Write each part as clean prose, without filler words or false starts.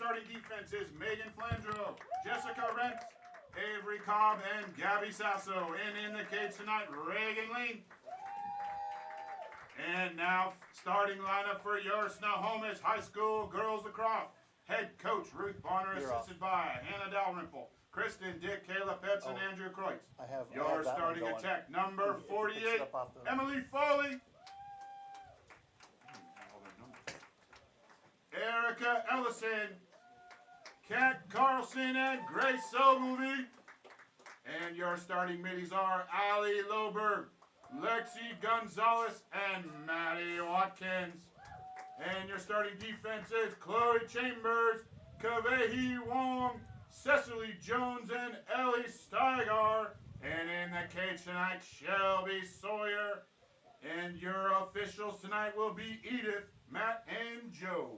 starting defense is Megan Flandreau, Jessica Rentz, Avery Cobb, and Gabby Sasso. And in the cage tonight, Reagan Lean. And now, starting lineup for your Snohomish High School girls lacrosse. Head coach Ruth Bonner, assisted by Hannah Dalrymple, Kristen Dick, Kayla Petz, and Andrew Kreutz. Your starting attack, number 48, Emily Foley. Erica Ellison, Kat Carlson, and Grace Ogilvy. And your starting middies are Allie Loberg, Lexi Gonzalez, and Maddie Watkins. And your starting defense is Chloe Chambers, Kavehi Wong, Cecily Jones, and Ellie Steigar. And in the cage tonight, Shelby Sawyer. And your officials tonight will be Edith, Matt, and Joe.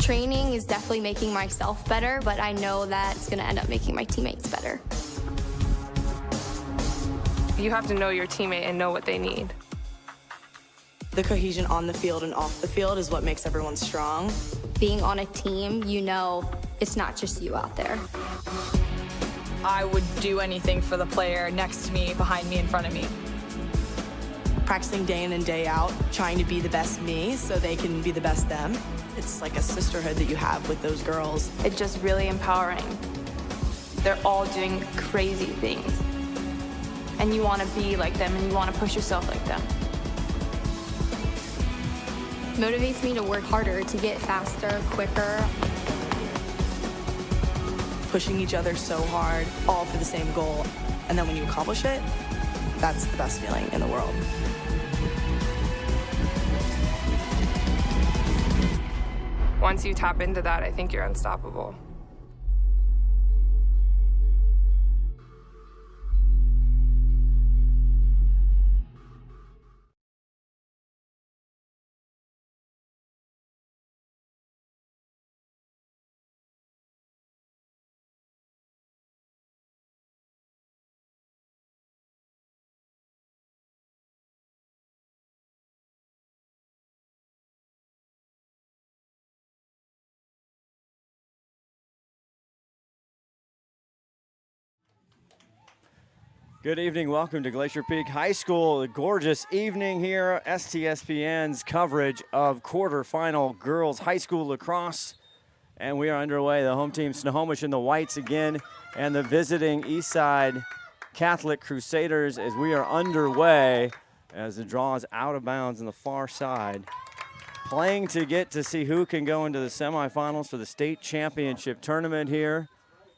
Training is definitely making myself better, but I know that it's going to end up making my teammates better. You have to know your teammate and know what they need. The cohesion on the field and off the field is what makes everyone strong. Being on a team, you know it's not just you out there. I would do anything for the player next to me, behind me, in front of me. Practicing day in and day out, trying to be the best me so they can be the best them. It's like a sisterhood that you have with those girls. It's just really empowering. They're all doing crazy things. And you want to be like them, and you want to push yourself like them. Motivates me to work harder, to get faster, quicker. Pushing each other so hard, all for the same goal. And then when you accomplish it, that's the best feeling in the world. Once you tap into that, I think you're unstoppable. Good evening, welcome to Glacier Peak High School. A gorgeous evening here. STSPN's coverage of quarterfinal girls high school lacrosse. And we are underway. The home team Snohomish in the whites again, and the visiting Eastside Catholic Crusaders as we are underway as the draw is out of bounds on the far side. Playing to get to see who can go into the semifinals for the state championship tournament here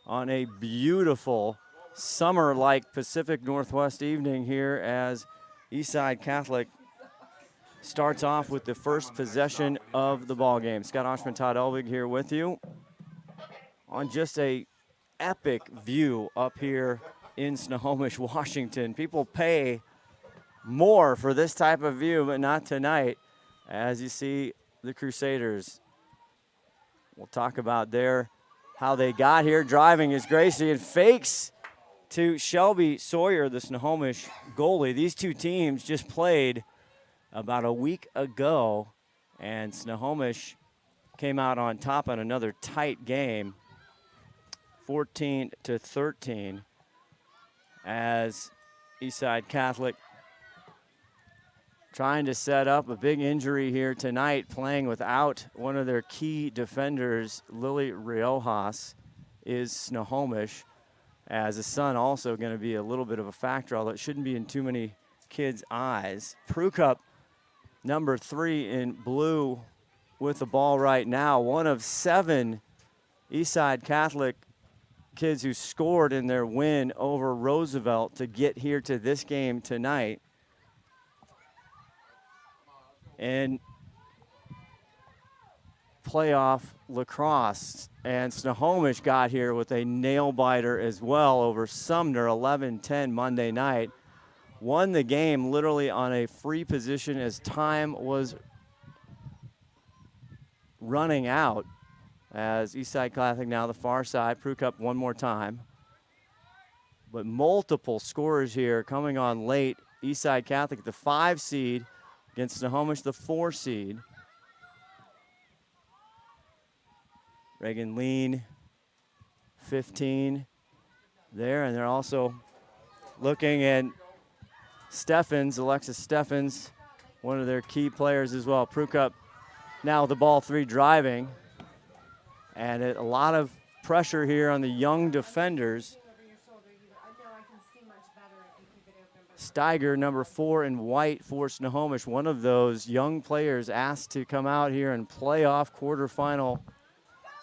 on a beautiful summer-like Pacific Northwest evening here as Eastside Catholic starts off with the first possession of the ball game. Scott Ohsman, Todd Elvig here with you on just a epic view up here in Snohomish, Washington. People pay more for this type of view, but not tonight. As you see the Crusaders, we'll talk about how they got here. Driving is Gracie and fakes to Shelby Sawyer, the Snohomish goalie. These two teams just played about a week ago, and Snohomish came out on top on another tight game, 14-13, as Eastside Catholic trying to set up a big injury here tonight, playing without one of their key defenders, Lily Riojas, is Snohomish, as the sun also going to be a little bit of a factor, although it shouldn't be in too many kids' eyes. Prukup, number 3 in blue with the ball right now. One of 7 Eastside Catholic kids who scored in their win over Roosevelt to get here to this game tonight. And playoff lacrosse. And Snohomish got here with a nail-biter as well over Sumner, 11-10 Monday night. Won the game literally on a free position as time was running out. As Eastside Catholic now the far side. Prukup one more time. But multiple scorers here coming on late. Eastside Catholic, the 5 seed, against Snohomish, the 4 seed. Reagan Lean, 15 there, and they're also looking at Steffens, Alexis Steffens, one of their key players as well. Prukup now with the ball 3 driving, and a lot of pressure here on the young defenders. Steiger, number 4 in white for Snohomish, one of those young players asked to come out here and play off quarterfinal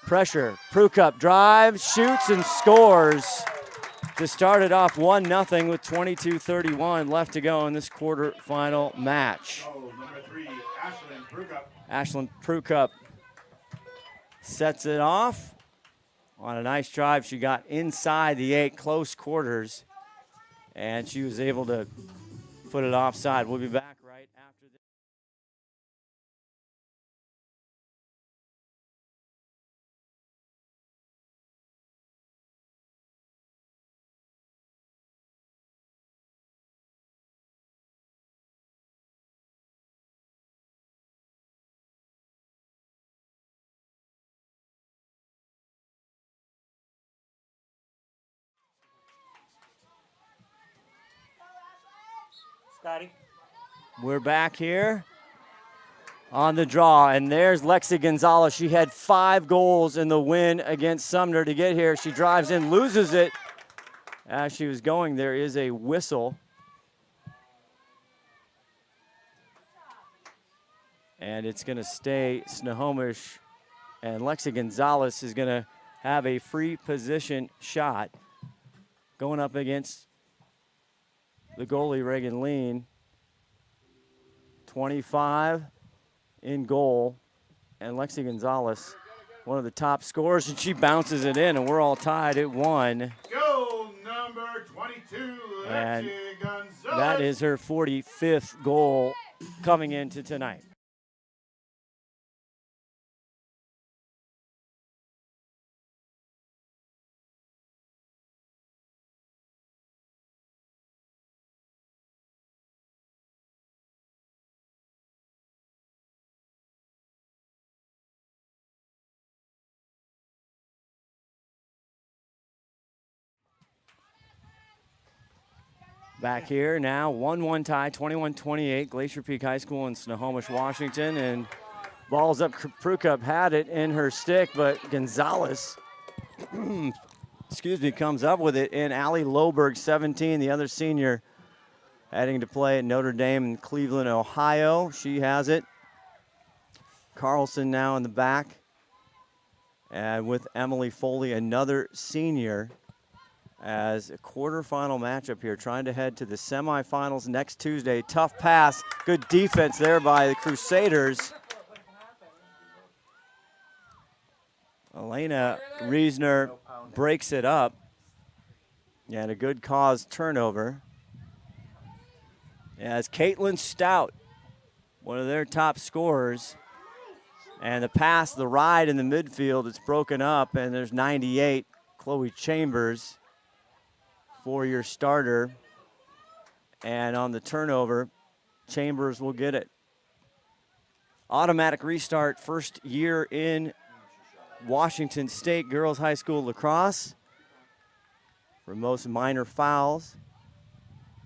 pressure. Prukup drives, shoots, and scores to start it off 1-0 with 22:31 left to go in this quarterfinal match. Oh, number 3, Ashlyn Prukup. Ashlyn Prukup sets it off on a nice drive. She got inside the 8 close quarters, and she was able to put it offside. We'll be back right after this. We're back here on the draw, and there's Lexi Gonzalez. She had 5 goals in the win against Sumner to get here. She drives in, loses it. As she was going, there is a whistle. And it's going to stay Snohomish, and Lexi Gonzalez is going to have a free position shot going up against the goalie, Reagan Lean. 25 in goal, and Lexi Gonzalez, one of the top scorers, and she bounces it in, and we're all tied at 1. Goal number 22, And Lexi Gonzalez. that is her 45th goal coming into tonight. Back here now, 1-1 tie, 21-28, Glacier Peak High School in Snohomish, Washington, and ball's up. Prukup had it in her stick, but Gonzalez, excuse me, comes up with it, and Allie Loberg, 17, the other senior, heading to play at Notre Dame in Cleveland, Ohio. She has it. Carlson now in the back, and with Emily Foley, another senior, as a quarterfinal matchup here, trying to head to the semifinals next Tuesday. Tough pass, good defense there by the Crusaders. Elena Riesner breaks it up, and a good cause turnover. As Caitlin Stout, one of their top scorers, and the pass, the ride in the midfield, it's broken up, and there's 98, Chloe Chambers, for your starter, and on the turnover, Chambers will get it. Automatic restart, first year in Washington State Girls High School lacrosse for most minor fouls,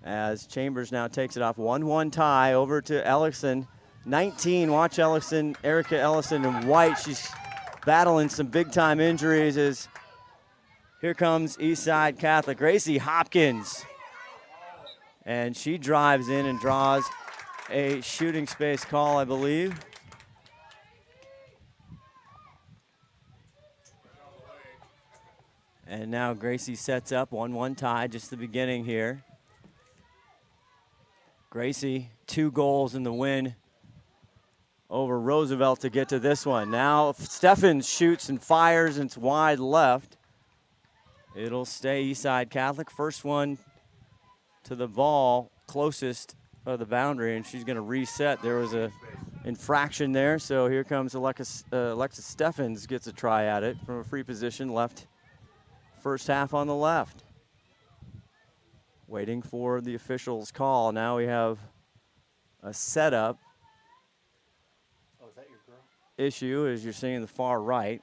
as Chambers now takes it off. 1-1 tie over to Ellison. 19, watch Ellison, Erica Ellison in white. She's battling some big time injuries as here comes Eastside Catholic, Gracie Hopkins. And she drives in and draws a shooting space call, I believe. And now Gracie sets up, 1-1 tie, just the beginning here. Gracie, 2 goals in the win over Roosevelt to get to this one. Now Steffens shoots and fires, and it's wide left. It'll stay Eastside Catholic. First one to the ball closest of the boundary, and she's going to reset. There was a infraction there, so here comes Alexis Steffens, gets a try at it from a free position, left first half on the left. Waiting for the official's call. Now we have a setup issue, as you're seeing the far right.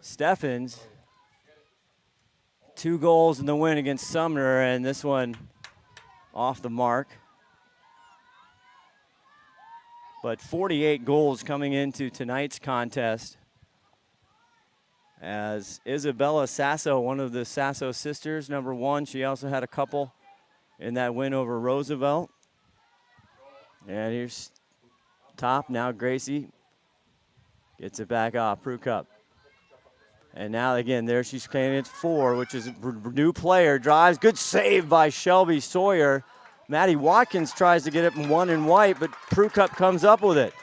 Steffens, 2 goals in the win against Sumner, and this one off the mark. But 48 goals coming into tonight's contest, as Isabella Sasso, one of the Sasso sisters, number 1, she also had a couple in that win over Roosevelt. And here's top, now Gracie gets it back off, Prue Cup. And now again, there she's playing at 4, which is a new player, drives, good save by Shelby Sawyer. Maddie Watkins tries to get it in 1 and white, but Prue Cup comes up with it.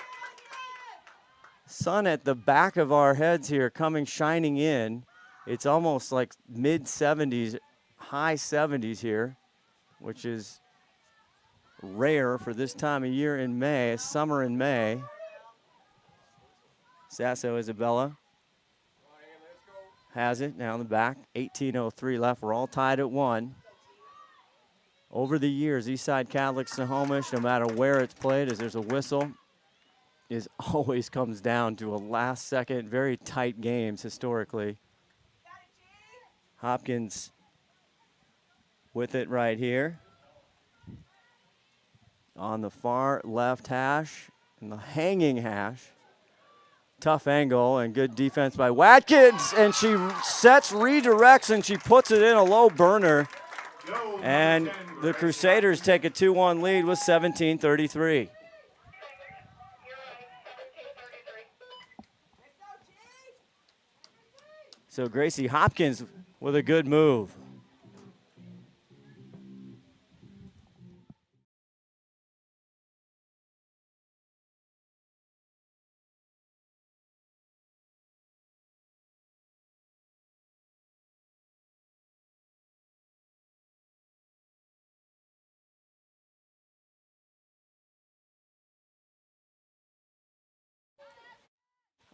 Sun at the back of our heads here, shining in. It's almost like mid-70s, high 70s here, which is rare for this time of year in May, summer in May. Sasso Isabella has it now in the back. 18:03 left. We're all tied at 1. Over the years, Eastside Catholic Snohomish, no matter where it's played, as there's a whistle, is always comes down to a last second, very tight games historically. Hopkins with it right here. On the far left hash, and the hanging hash. Tough angle and good defense by Watkins, and she redirects, and she puts it in a low burner. And the Crusaders take a 2-1 lead with 17:33. So Gracie Hopkins with a good move.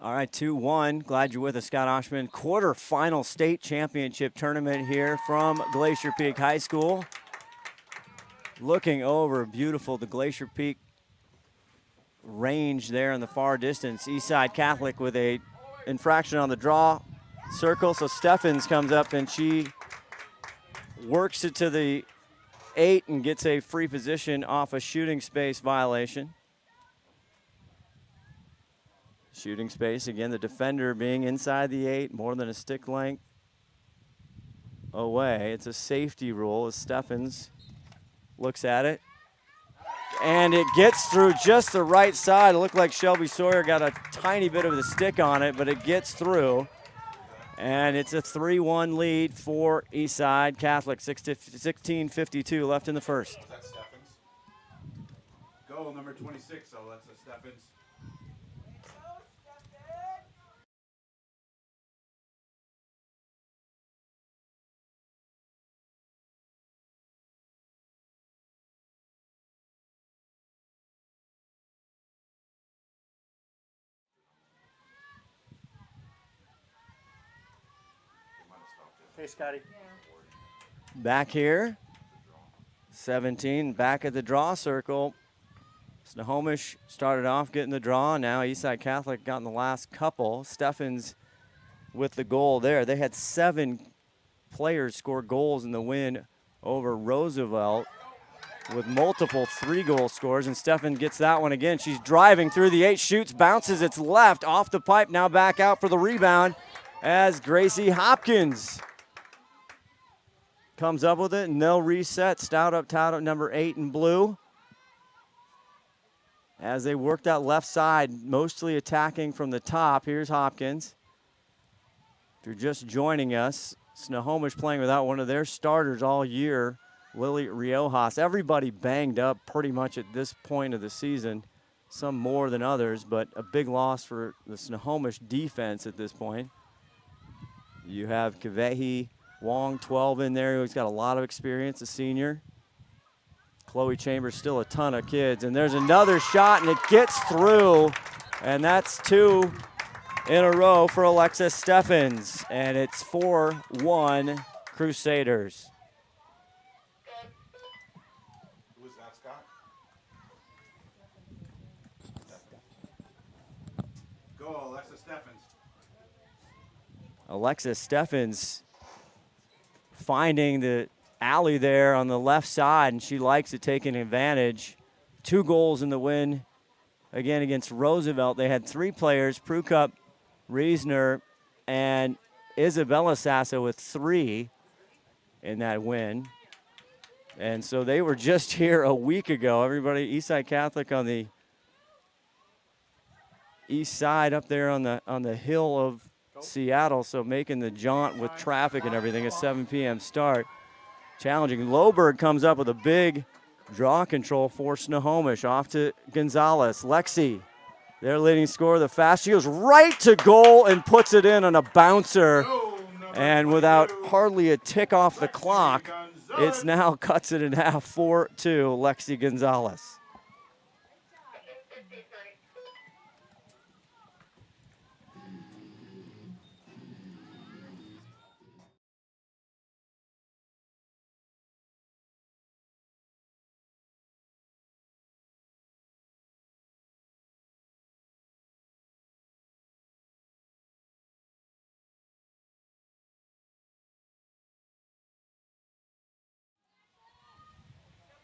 All right, 2-1. Glad you're with us, Scott Ohsman. Quarterfinal state championship tournament here from Glacier Peak High School. Looking over beautiful, the Glacier Peak range there in the far distance. Eastside Catholic with a infraction on the draw circle. So Steffens comes up and she works it to the 8 and gets a free position off a shooting space violation. Shooting space, again, the defender being inside the 8, more than a stick length away. It's a safety rule as Steffens looks at it. And it gets through just the right side. It looked like Shelby Sawyer got a tiny bit of the stick on it, but it gets through. And it's a 3-1 lead for Eastside Catholic. 16:52 left in the first. That's Steffens. Goal number 26, so that's a Steffens. Hey, Scotty. Back here, 17, back at the draw circle. Snohomish started off getting the draw. Now Eastside Catholic got in the last couple. Steffens with the goal there. They had 7 players score goals in the win over Roosevelt with multiple 3-goal scores, and Steffens gets that one again. She's driving through the 8, shoots, bounces, it's left, off the pipe, now back out for the rebound as Gracie Hopkins comes up with it, and they'll reset. Stout up top, number 8 in blue. As they work that left side, mostly attacking from the top. Here's Hopkins. If you're just joining us, Snohomish playing without one of their starters all year Lily Riojas. Everybody banged up pretty much at this point of the season, some more than others, but a big loss for the Snohomish defense at this point. You have Kavehi Wong, 12 in there, who's got a lot of experience, a senior. Chloe Chambers, still a ton of kids. And there's another shot, and it gets through. And that's 2 in a row for Alexis Steffens. And it's 4-1 Crusaders. Who is that, Scott? Go, Alexis Steffens. Alexis Steffens finding the alley there on the left side, and she likes it, taking advantage. 2 goals in the win, again, against Roosevelt. They had 3 players, Prukup, Reisner, and Isabella Sasso with 3 in that win. And so they were just here a week ago. Everybody, Eastside Catholic on the east side up there on the hill of Seattle, so making the jaunt with traffic and everything, a 7 p.m. start. Challenging. Loberg comes up with a big draw control for Snohomish. Off to Gonzalez. Lexi, their leading scorer, the fast. She goes right to goal and puts it in on a bouncer. And without hardly a tick off the clock, it's now cuts it in half, 4-2, Lexi Gonzalez.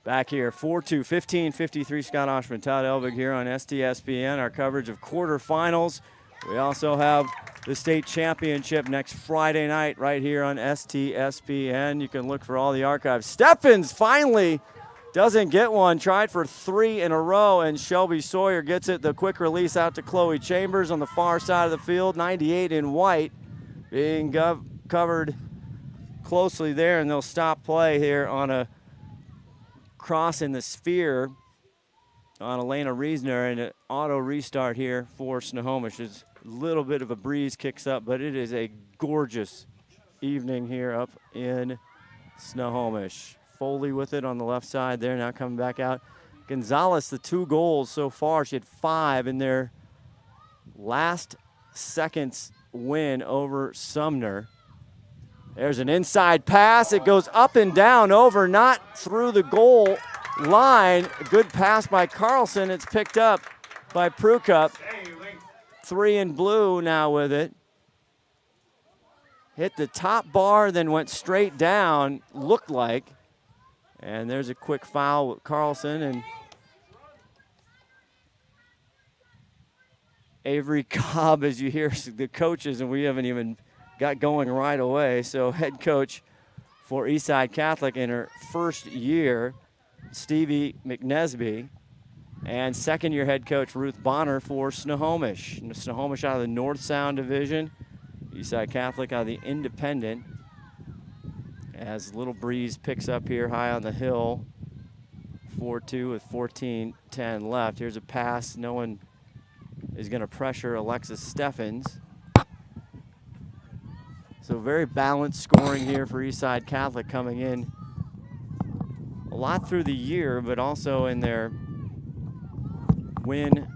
Back here, 4-2, 15:53, Scott Ohsman, Todd Elvig here on STSPN, our coverage of quarterfinals. We also have the state championship next Friday night right here on STSPN. You can look for all the archives. Steffens finally doesn't get one, tried for 3 in a row, and Shelby Sawyer gets it. The quick release out to Chloe Chambers on the far side of the field, 98 in white, being covered closely there, and they'll stop play here on a cross in the sphere on Elena Reisner, and an auto restart here for Snohomish. There's a little bit of a breeze kicks up, but it is a gorgeous evening here up in Snohomish. Foley with it on the left side there, now coming back out. Gonzalez, the 2 goals so far. She had 5 in their last seconds win over Sumner. There's an inside pass. It goes up and down, over, not through the goal line. A good pass by Carlson. It's picked up by Prukup. 3 in blue now with it. Hit the top bar, then went straight down, looked like. And there's a quick foul with Carlson, and Avery Cobb, as you hear the coaches, and we haven't even got going right away. So head coach for Eastside Catholic in her first year, Stevie McNesby, and second-year head coach Ruth Bonner for Snohomish. Snohomish out of the North Sound Division, Eastside Catholic out of the Independent. As little breeze picks up here high on the hill, 4-2 with 14:10 left. Here's a pass. No one is going to pressure Alexis Steffens. So very balanced scoring here for Eastside Catholic, coming in a lot through the year, but also in their win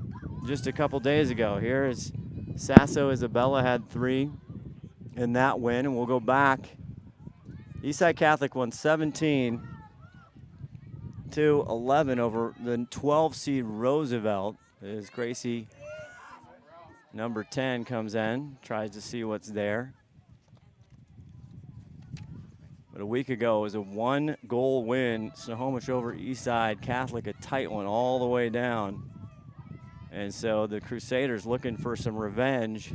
just a couple days ago. Here is Sasso Isabella had 3 in that win, and we'll go back. Eastside Catholic won 17-11 over the 12 seed Roosevelt. As Gracie, number 10, comes in, tries to see what's there. But a week ago, it was a 1-goal win, Snohomish over Eastside Catholic, a tight one all the way down. And so the Crusaders looking for some revenge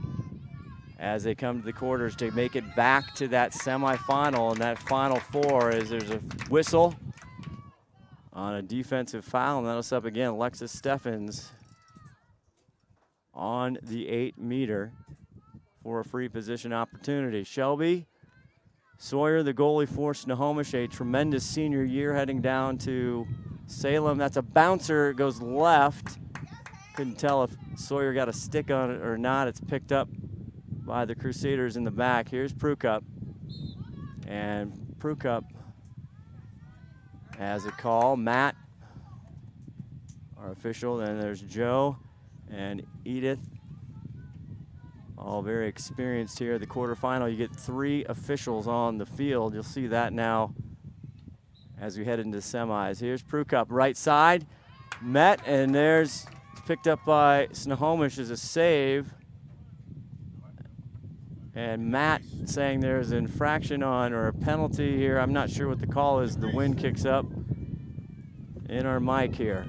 as they come to the quarters to make it back to that semifinal. And that Final Four is there's a whistle on a defensive foul, and that'll set up again Alexis Steffens on the 8-meter for a free position opportunity. Shelby Sawyer, the goalie for Snohomish, a tremendous senior year heading down to Salem. That's a bouncer, it goes left. Couldn't tell if Sawyer got a stick on it or not. It's picked up by the Crusaders in the back. Here's Prukup. And Prukup has a call. Matt, our official. Then there's Joe and Edith. All very experienced here at the quarterfinal. You get 3 officials on the field. You'll see that now as we head into semis. Here's Prukup, right side. Met, and there's picked up by Snohomish as a save. And Matt saying there's an infraction on or a penalty here. I'm not sure what the call is. The wind kicks up in our mic here.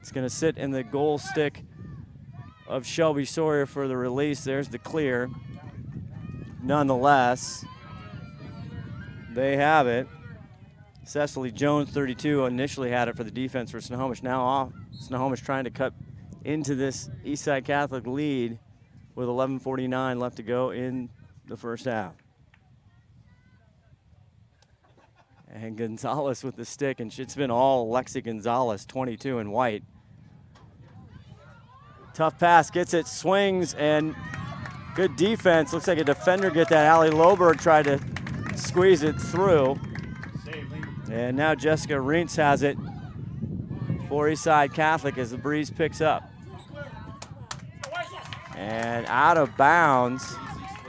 It's going to sit in the goal stick of Shelby Sawyer for the release. There's the clear. Nonetheless, they have it. Cecily Jones, 32, initially had it for the defense for Snohomish. Now off. Snohomish trying to cut into this Eastside Catholic lead with 11:49 left to go in the first half. And Gonzalez with the stick, and it's been all Lexi Gonzalez, 22 in white. Tough pass, gets it, swings, and good defense. Looks like a defender get that. Allie Loberg tried to squeeze it through. And now Jessica Reentz has it for Eastside Catholic as the breeze picks up. And out of bounds.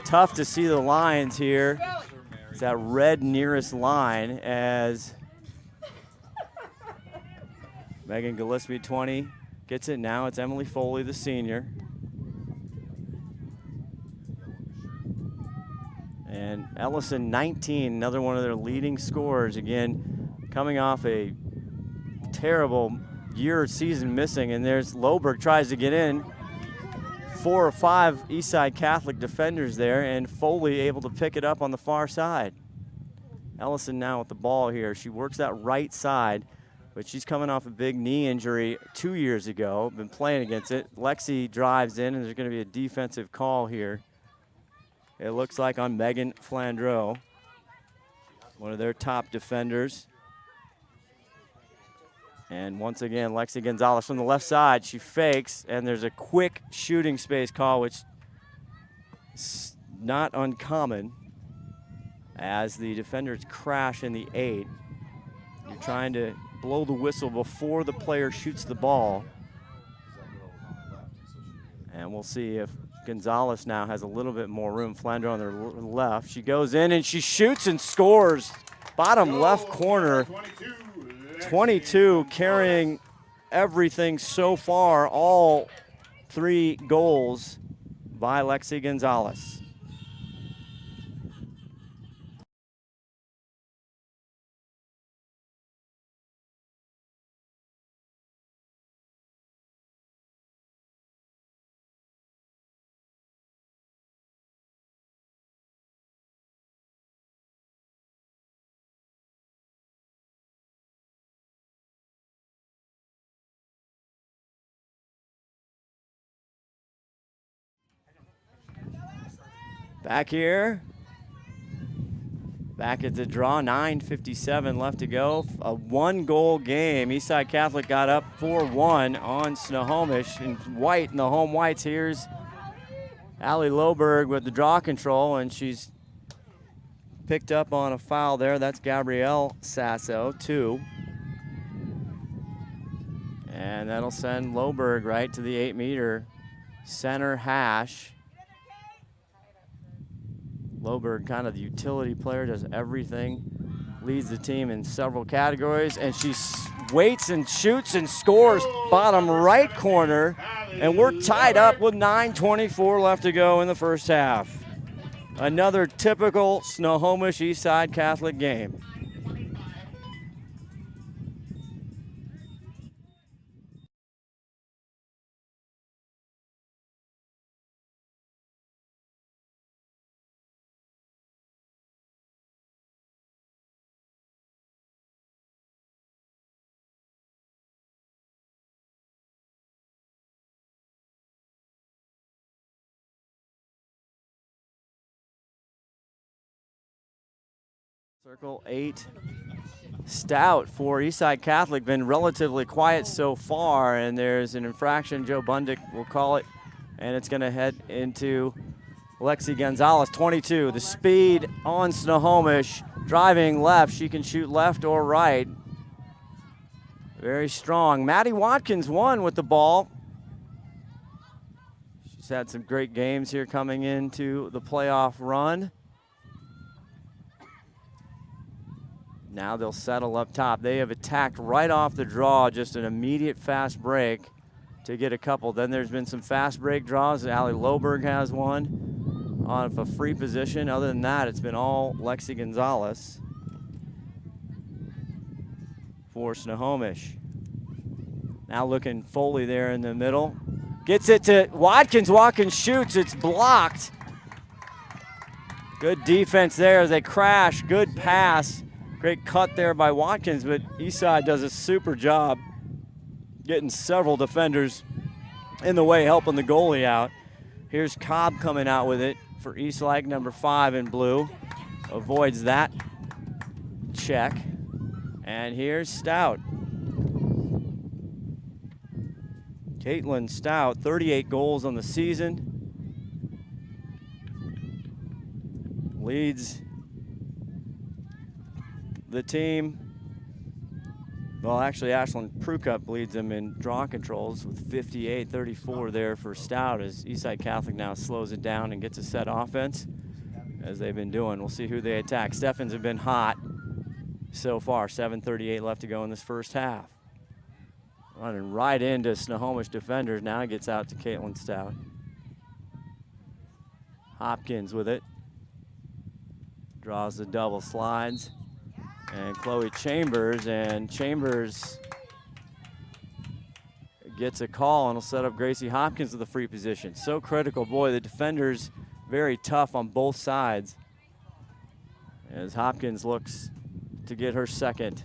Tough to see the lines here. It's that red nearest line as Megan Gillespie, 20, gets it now. It's Emily Foley, the senior. And Ellison, 19, another one of their leading scorers. Again, coming off a terrible year or season missing. And there's Loberg tries to get in. 4 or 5 Eastside Catholic defenders there, and Foley able to pick it up on the far side. Ellison now with the ball here. She works that right side, but she's coming off a big knee injury 2 years ago. Been playing against it. Lexi drives in, and there's going to be a defensive call here. It looks like on Megan Flandreau, one of their top defenders. And once again, Lexi Gonzalez from the left side. She fakes, and there's a quick shooting space call, which is not uncommon as the defenders crash in the 8. You're trying to blow the whistle before the player shoots the ball. And we'll see if Gonzalez now has a little bit more room. Flandreau on their left. She goes in, and she shoots and scores. Bottom left corner. 22 carrying everything so far, all 3 goals by Lexi Gonzalez. Back here, back at the draw, 9:57 left to go. A 1-goal game. Eastside Catholic got up 4-1 on Snohomish in white, in the home whites. Here's Allie Loberg with the draw control, and she's picked up on a foul there. That's Gabrielle Sasso, 2. And that'll send Loberg right to the 8-meter center hash. Loberg, kind of the utility player, does everything, leads the team in several categories, and she waits and shoots and scores bottom right corner, and we're tied up with 9:24 left to go in the first half. Another typical Snohomish Eastside Catholic game. Circle 8. Stout for Eastside Catholic, been relatively quiet so far, and there's an infraction. Joe Bundick will call it, and it's going to head into Lexi Gonzalez, 22. The speed on Snohomish, driving left. She can shoot left or right. Very strong. Maddie Watkins won with the ball. She's had some great games here coming into the playoff run. Now they'll settle up top. They have attacked right off the draw, just an immediate fast break to get a couple. Then there's been some fast break draws. Allie Loberg has one on a free position. Other than that, it's been all Lexi Gonzalez for Snohomish. Now looking Foley there in the middle. Gets it to Watkins. Watkins shoots. It's blocked. Good defense there as they crash. Good pass. Great cut there by Watkins, but Eastside does a super job getting several defenders in the way, helping the goalie out. Here's Cobb coming out with it for Eastlake, number 5 in blue. Avoids that check. And here's Stout. Caitlin Stout, 38 goals on the season. Leads the team. Well, actually, Ashlyn Prukup leads them in draw controls with 58-34 there for Stout as Eastside Catholic now slows it down and gets a set offense as they've been doing. We'll see who they attack. Steffens have been hot so far. 7:38 left to go in this first half. Running right into Snohomish defenders. Now it gets out to Caitlin Stout. Hopkins with it. Draws the double, slides. And Chloe Chambers, and Chambers gets a call and will set up Gracie Hopkins with the free position. So critical. Boy, the defenders very tough on both sides as Hopkins looks to get her second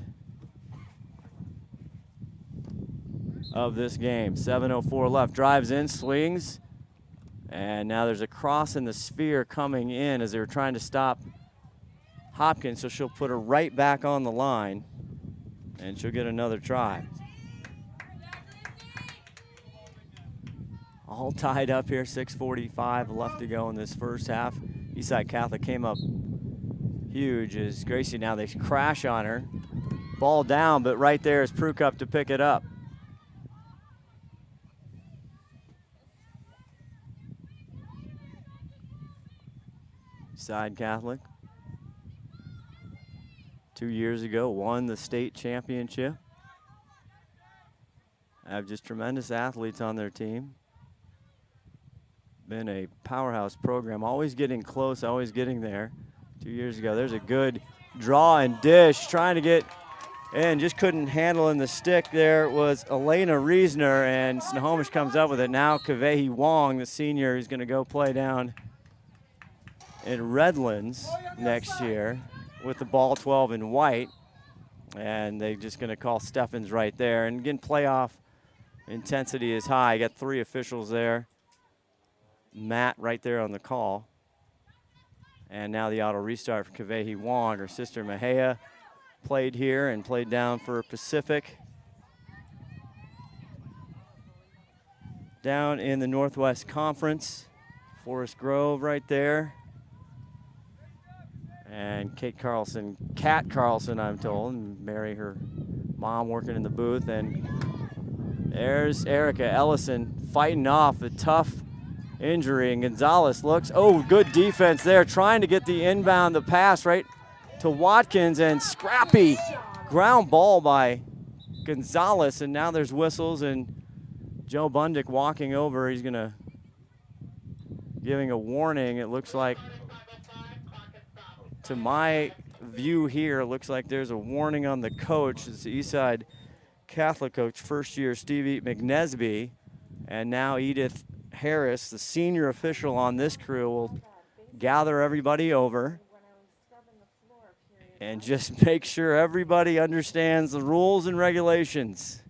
of this game. 7:04 left. Drives in, swings, and now there's a cross in the sphere coming in as they were trying to stop Hopkins, so she'll put her right back on the line, and she'll get another try. All tied up here, 6:45 left to go in this first half. Eastside Catholic came up huge as Gracie, now they crash on her. Ball down, but right there is Prukup to pick it up. Eastside Catholic 2 years ago won the state championship. Have just tremendous athletes on their team. Been a powerhouse program, always getting close, always getting there. 2 years ago, there's a good draw and dish, trying to get in, just couldn't handle in the stick. There was Elena Reisner, and Snohomish comes up with it. Now Kavehi Wong, the senior, who's gonna go play down in Redlands next year with the ball 12 in white, and they're just going to call Steffens right there. And again, playoff intensity is high. Got 3 officials there. Matt right there on the call. And now the auto restart for Kavehi Wong. Her sister Mahea played here and played down for Pacific. Down in the Northwest Conference, Forest Grove right there. And Kat Carlson, I'm told, and Mary, her mom, working in the booth. And there's Erica Ellison fighting off a tough injury. And Gonzalez looks, oh, good defense there, trying to get the inbound, the pass right to Watkins, and scrappy ground ball by Gonzalez. And now there's whistles, and Joe Bundick walking over. He's giving a warning. It looks like, to my view here, it looks like there's a warning on the coach. It's the Eastside Catholic coach, first year Stevie McNesby, and now Edith Harris, the senior official on this crew, will gather everybody over and just make sure everybody understands the rules and regulations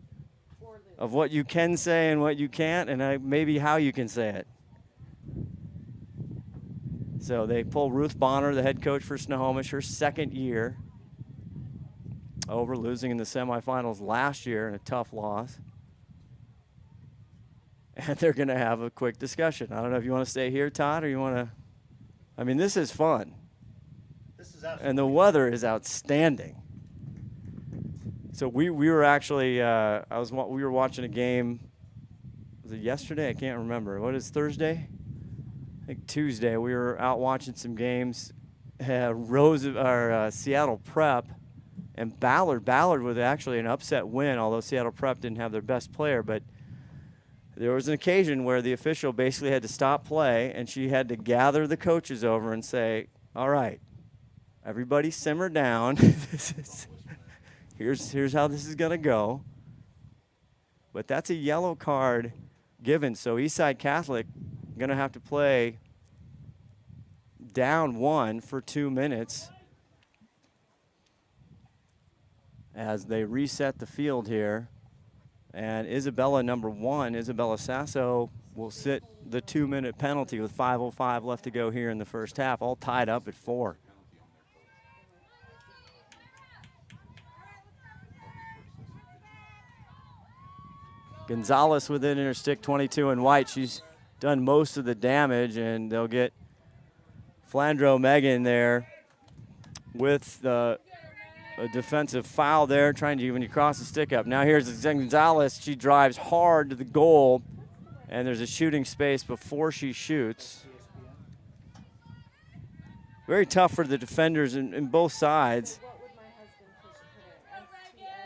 of what you can say and what you can't, and maybe how you can say it. So they pull Ruth Bonner, the head coach for Snohomish, her second year over, losing in the semifinals last year in a tough loss. And they're going to have a quick discussion. I don't know if you want to stay here, Todd, or you want to. I mean, this is fun. This is absolutely And the weather is outstanding. So we were actually we were watching a game. Was it yesterday? I can't remember. What is Thursday? I think Tuesday. We were out watching some games. Seattle Prep and Ballard. Ballard was actually an upset win, although Seattle Prep didn't have their best player. But there was an occasion where the official basically had to stop play, and she had to gather the coaches over and say, "All right, everybody simmer down. Here's how this is going to go." But that's a yellow card given, so Eastside Catholic going to have to play down 1 for 2 minutes as they reset the field here. And Isabella, number 1, Isabella Sasso, will sit the 2-minute penalty with 5:05 left to go here in the first half, all tied up at 4. Gonzalez within her stick, 22 in white. She's done most of the damage, and they'll get Flandro Megan there with a defensive foul there, trying to, when you cross the stick up. Now here's Gonzalez. She drives hard to the goal, and there's a shooting space before she shoots. Very tough for the defenders in both sides.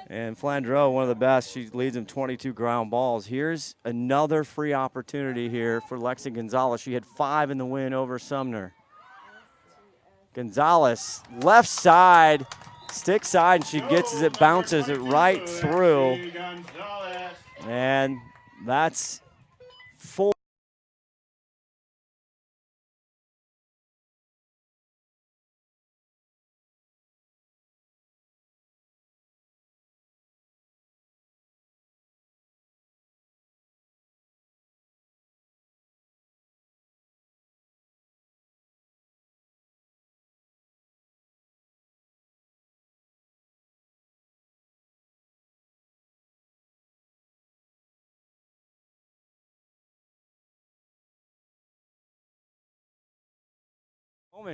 And Flandreau, one of the best, she leads them 22 ground balls. Here's another free opportunity here for Lexi Gonzalez. She had 5 in the win over Sumner. Gonzalez, left side, stick side, and she gets it, bounces it right through. And that's 4.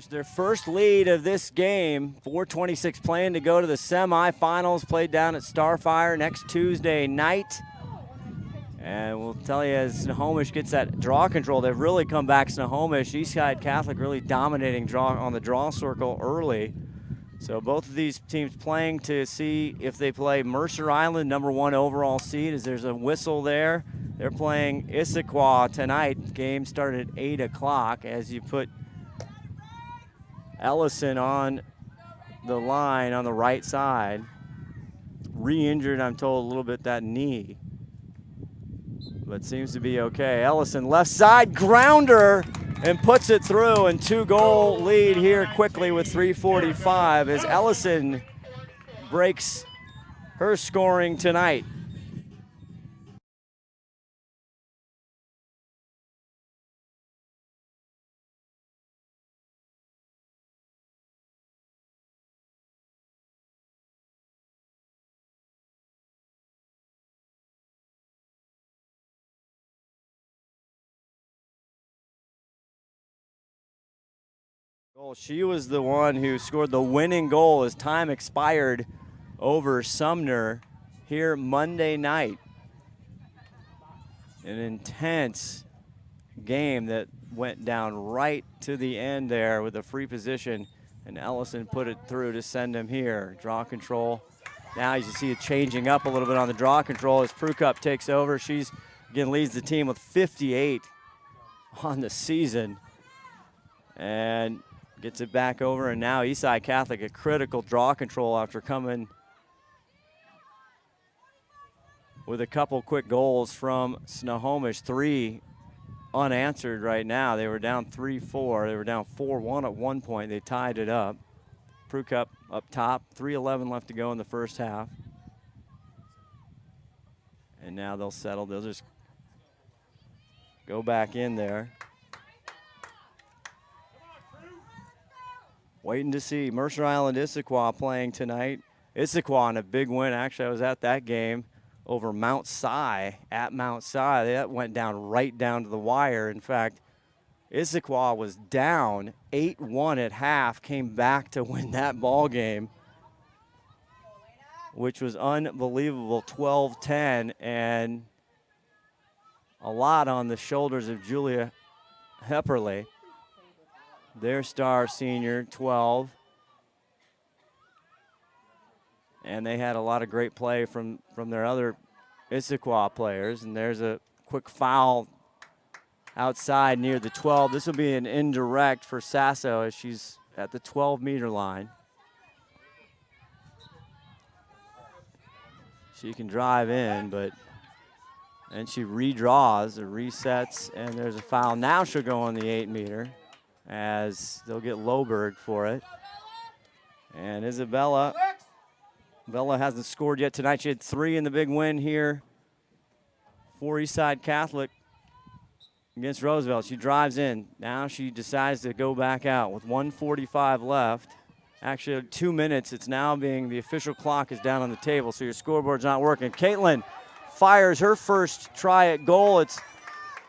Their first lead of this game, 4:26 playing to go to the semifinals, played down at Starfire next Tuesday night. And we'll tell you, as Snohomish gets that draw control, they've really come back. Snohomish, Eastside Catholic really dominating draw on the draw circle early. So both of these teams playing to see if they play Mercer Island, number 1 overall seed, as there's a whistle there. They're playing Issaquah tonight. Game started at 8 o'clock as you put Ellison on the line on the right side. Re-injured, I'm told, a little bit, that knee. But seems to be okay. Ellison, left side, grounder, and puts it through. And 2-goal lead here quickly with 3:45 as Ellison breaks her scoring tonight. She was the one who scored the winning goal as time expired over Sumner here Monday night. An intense game that went down right to the end there with a free position, and Ellison put it through to send him here. Draw control. Now you see it changing up a little bit on the draw control as Prukup takes over. She's, again, leads the team with 58 on the season. And gets it back over, and now Eastside Catholic a critical draw control after coming with a couple quick goals from Snohomish. 3 unanswered right now. They were down 3-4. They were down 4-1 at one point. They tied it up. Prukup up top. 3:11 left to go in the first half. And now they'll settle. They'll just go back in there. Waiting to see Mercer Island Issaquah playing tonight. Issaquah on a big win. Actually, I was at that game over Mount Si, at Mount Si. That went down right down to the wire. In fact, Issaquah was down 8-1 at half, came back to win that ball game, which was unbelievable, 12-10, and a lot on the shoulders of Julia Hepperly, their star senior, 12. And they had a lot of great play from their other Issaquah players. And there's a quick foul outside near the 12. This will be an indirect for Sasso as she's at the 12-meter line. She can drive in, and she redraws or resets, and there's a foul. Now she'll go on the 8-meter as they'll get Loberg for it. And Bella hasn't scored yet tonight. She had 3 in the big win here for Eastside Catholic against Roosevelt. She drives in. Now she decides to go back out with 1:45 left. Actually, 2 minutes. It's now being, the official clock is down on the table, so your scoreboard's not working. Caitlin fires her first try at goal. It's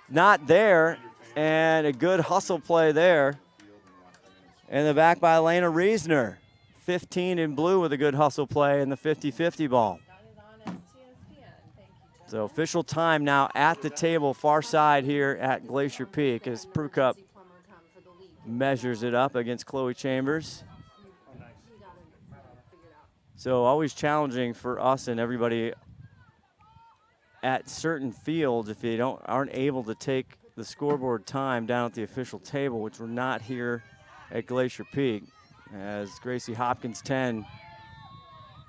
not there, and a good hustle play there. In the back by Elena Reisner. 15 in blue with a good hustle play in the 50-50 ball. So official time now at the table, far side here at Glacier Peak as Prukup measures it up against Chloe Chambers. So always challenging for us and everybody at certain fields if you aren't able to take the scoreboard time down at the official table, which we're not here at Glacier Peak. As Gracie Hopkins 10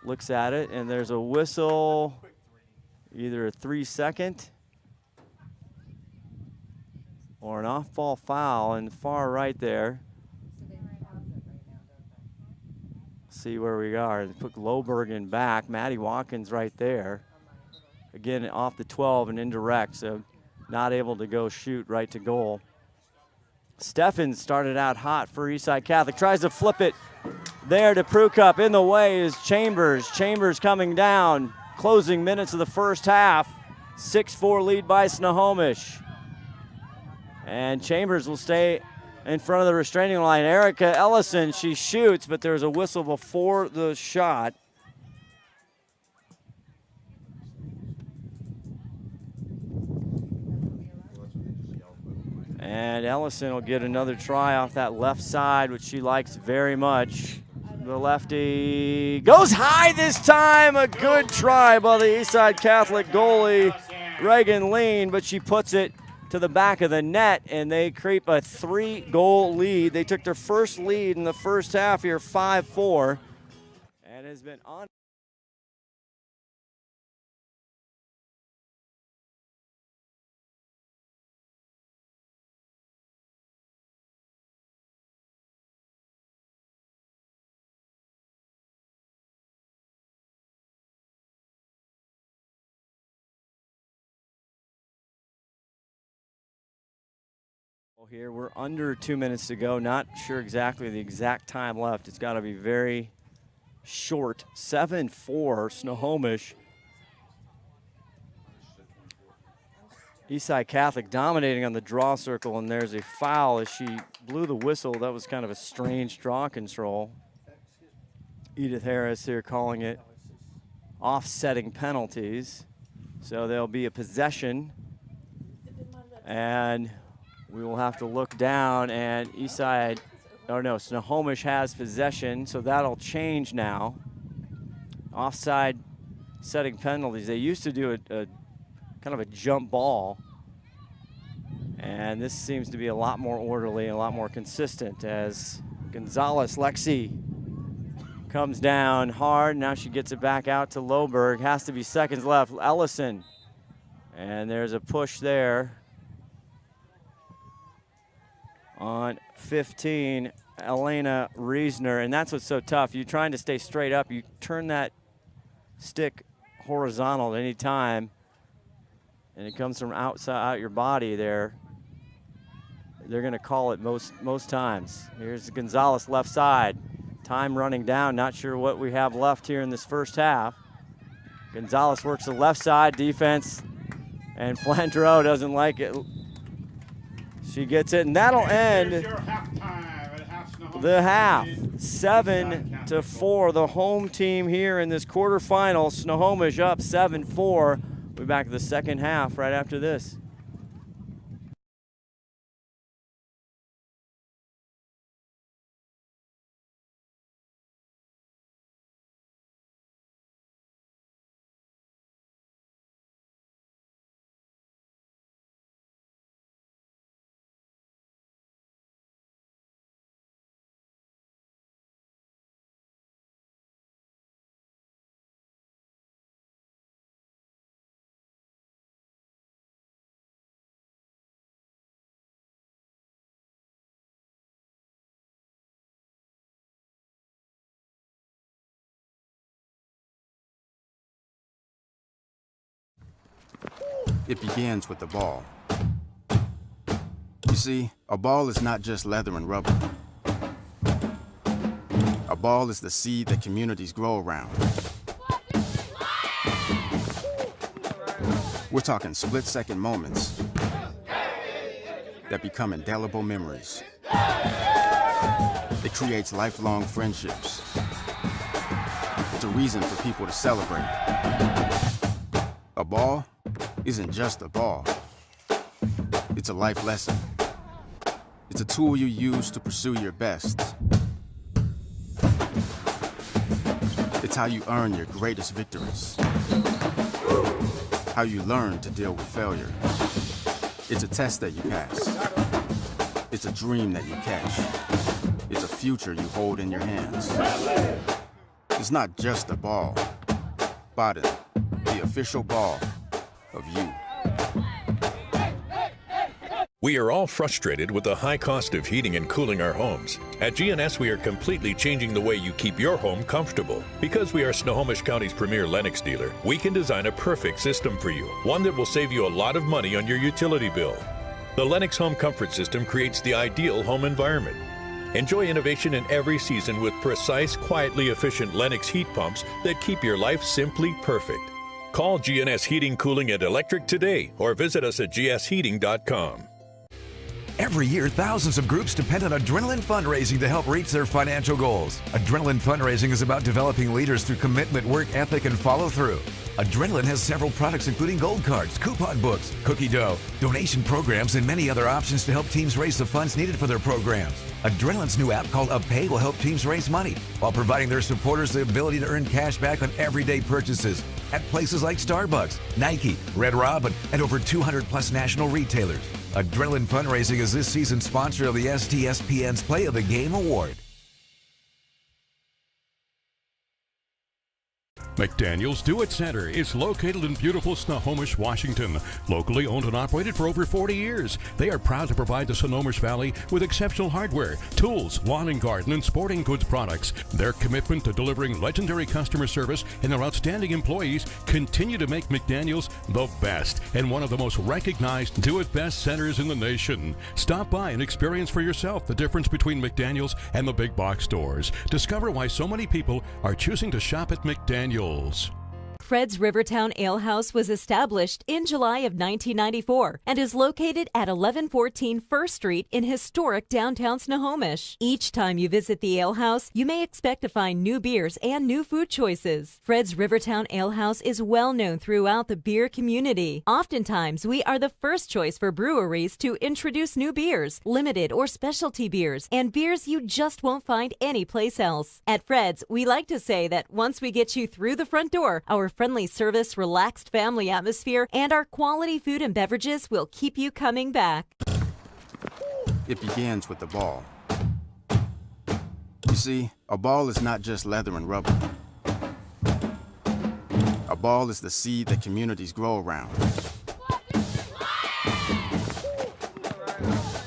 looks at it, and there's a whistle, either a 3-second or an off-ball foul in the far right there. See where we are. They put Loberg back. Maddie Watkins right there. Again, off the 12 and indirect, so not able to go shoot right to goal. Steffens started out hot for Eastside Catholic. Tries to flip it there to Prukup. In the way is Chambers. Chambers coming down. Closing minutes of the first half. 6-4 lead by Snohomish. And Chambers will stay in front of the restraining line. Erica Ellison, she shoots, but there's a whistle before the shot. And Ellison will get another try off that left side, which she likes very much. The lefty goes high this time. A good try by the Eastside Catholic goalie, Reagan Lean, but she puts it to the back of the net, and they creep a 3-goal lead. They took their first lead in the first half here, 5-4, and has been on. Here we're under 2 minutes to go. Not sure exactly the exact time left. It's got to be very short. 7-4 Snohomish. Eastside Catholic dominating on the draw circle, and there's a foul as she blew the whistle. That was kind of a strange draw control. Edith Harris here calling it offsetting penalties. So there'll be a possession, and we will have to look down, and Snohomish has possession, so that'll change now. Offside setting penalties. They used to do a kind of a jump ball, and this seems to be a lot more orderly and a lot more consistent as Gonzalez Lexi comes down hard. Now she gets it back out to Loberg. Has to be seconds left. Ellison, and there's a push there. On 15, Elena Reisner, and that's what's so tough. You're trying to stay straight up. You turn that stick horizontal at any time, and it comes from out your body there. they're going to call it most times. Here's Gonzalez left side. Time running down. Not sure what we have left here in this first half. Gonzalez works the left side defense, and Flandreau doesn't like it. She gets it, and that'll end the half. 7-4, the home team here in this quarterfinal. Snohomish up 7-4. We'll be back to the second half right after this. It begins with the ball. You see, a ball is not just leather and rubber. A ball is the seed that communities grow around. We're talking split-second moments that become indelible memories. It creates lifelong friendships. It's a reason for people to celebrate. A ball isn't just a ball. It's a life lesson. It's a tool you use to pursue your best. It's how you earn your greatest victories. How you learn to deal with failure. It's a test that you pass. It's a dream that you catch. It's a future you hold in your hands. It's not just a ball. Baden, the official ball of you. We are all frustrated with the high cost of heating and cooling our homes. At GNS, we are completely changing the way you keep your home comfortable. Because we are Snohomish County's premier Lennox dealer, we can design a perfect system for you, one that will save you a lot of money on your utility bill. The Lennox Home Comfort System creates the ideal home environment. Enjoy innovation in every season with precise, quietly efficient Lennox heat pumps that keep your life simply perfect. Call GNS Heating, Cooling, and Electric today or visit us at gsheating.com. Every year, thousands of groups depend on Adrenaline Fundraising to help reach their financial goals. Adrenaline Fundraising is about developing leaders through commitment, work ethic, and follow-through. Adrenaline has several products including gold cards, coupon books, cookie dough, donation programs, and many other options to help teams raise the funds needed for their programs. Adrenaline's new app called UpPay will help teams raise money while providing their supporters the ability to earn cash back on everyday purchases at places like Starbucks, Nike, Red Robin, and over 200 plus national retailers. Adrenaline Fundraising is this season's sponsor of the STSPN's Play of the Game Award. McDaniel's Do-It Center is located in beautiful Snohomish, Washington. Locally owned and operated for over 40 years, they are proud to provide the Snohomish Valley with exceptional hardware, tools, lawn and garden, and sporting goods products. Their commitment to delivering legendary customer service and their outstanding employees continue to make McDaniel's the best and one of the most recognized do-it-best centers in the nation. Stop by and experience for yourself the difference between McDaniel's and the big box stores. Discover why so many people are choosing to shop at McDaniel's. Fred's Rivertown Ale House was established in July of 1994 and is located at 1114 First Street in historic downtown Snohomish. Each time you visit the ale house, you may expect to find new beers and new food choices. Fred's Rivertown Ale House is well known throughout the beer community. Oftentimes, we are the first choice for breweries to introduce new beers, limited or specialty beers, and beers you just won't find anyplace else. At Fred's, we like to say that once we get you through the front door, our friendly service, relaxed family atmosphere, and our quality food and beverages will keep you coming back. It begins with the ball. You see, a ball is not just leather and rubber. A ball is the seed that communities grow around.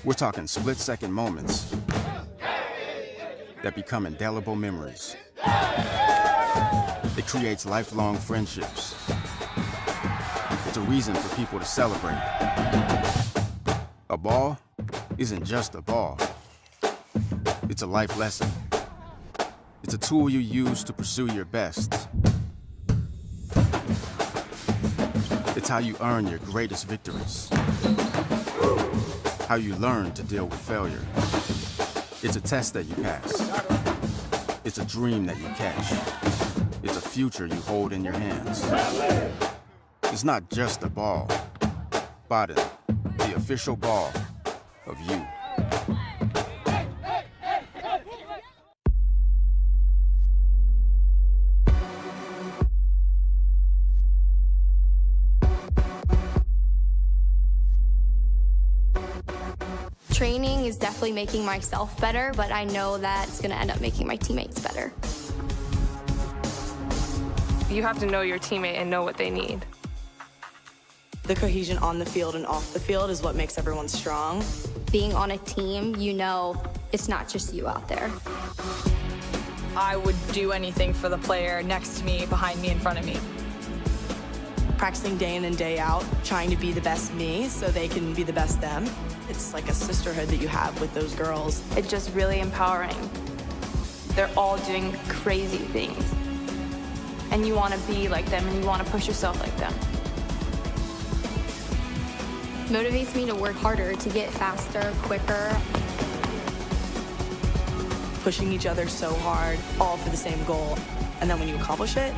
We're talking split-second moments that become indelible memories. It creates lifelong friendships. It's a reason for people to celebrate. A ball isn't just a ball. It's a life lesson. It's a tool you use to pursue your best. It's how you earn your greatest victories. How you learn to deal with failure. It's a test that you pass. It's a dream that you catch. It's a future you hold in your hands. It's not just a ball. Baden, the official ball of you. Training is definitely making myself better, but I know that it's going to end up making my teammates better. You have to know your teammate and know what they need. The cohesion on the field and off the field is what makes everyone strong. Being on a team, you know it's not just you out there. I would do anything for the player next to me, behind me, in front of me. Practicing day in and day out, trying to be the best me so they can be the best them. It's like a sisterhood that you have with those girls. It's just really empowering. They're all doing crazy things. And you want to be like them and you want to push yourself like them. Motivates me to work harder, to get faster, quicker. Pushing each other so hard, all for the same goal. And then when you accomplish it,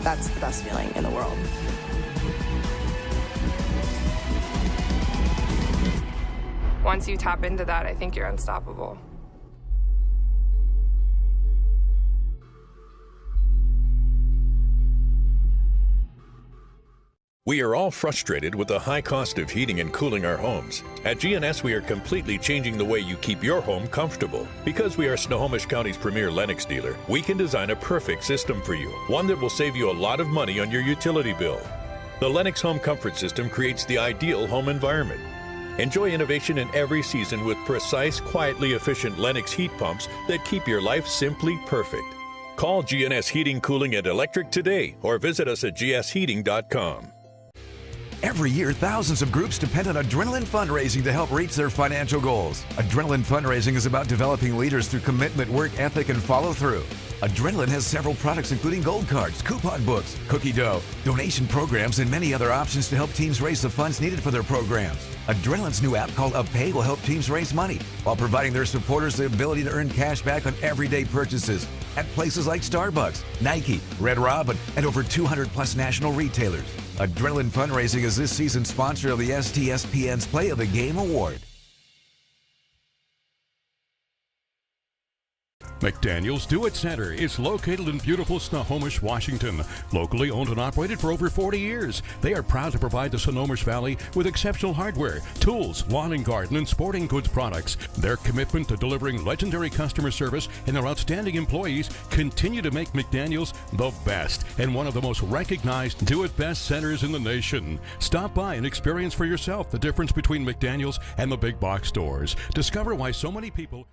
that's the best feeling in the world. Once you tap into that, I think you're unstoppable. We are all frustrated with the high cost of heating and cooling our homes. At GNS, we are completely changing the way you keep your home comfortable. Because we are Snohomish County's premier Lennox dealer, we can design a perfect system for you, one that will save you a lot of money on your utility bill. The Lennox Home Comfort System creates the ideal home environment. Enjoy innovation in every season with precise, quietly efficient Lennox heat pumps that keep your life simply perfect. Call GNS Heating, Cooling, and Electric today or visit us at gsheating.com. Every year, thousands of groups depend on Adrenaline fundraising to help reach their financial goals. Adrenaline fundraising is about developing leaders through commitment, work ethic, and follow through. Adrenaline has several products including gold cards, coupon books, cookie dough, donation programs, and many other options to help teams raise the funds needed for their programs. Adrenaline's new app called UpPay will help teams raise money while providing their supporters the ability to earn cash back on everyday purchases at places like Starbucks, Nike, Red Robin, and over 200 plus national retailers. Adrenaline Fundraising is this season's sponsor of the STSPN's Play of the Game Award. McDaniel's Do-It Center is located in beautiful Snohomish, Washington. Locally owned and operated for over 40 years, they are proud to provide the Snohomish Valley with exceptional hardware, tools, lawn and garden, and sporting goods products. Their commitment to delivering legendary customer service and their outstanding employees continue to make McDaniel's the best and one of the most recognized do-it-best centers in the nation. Stop by and experience for yourself the difference between McDaniel's and the big box stores. Discover why so many people...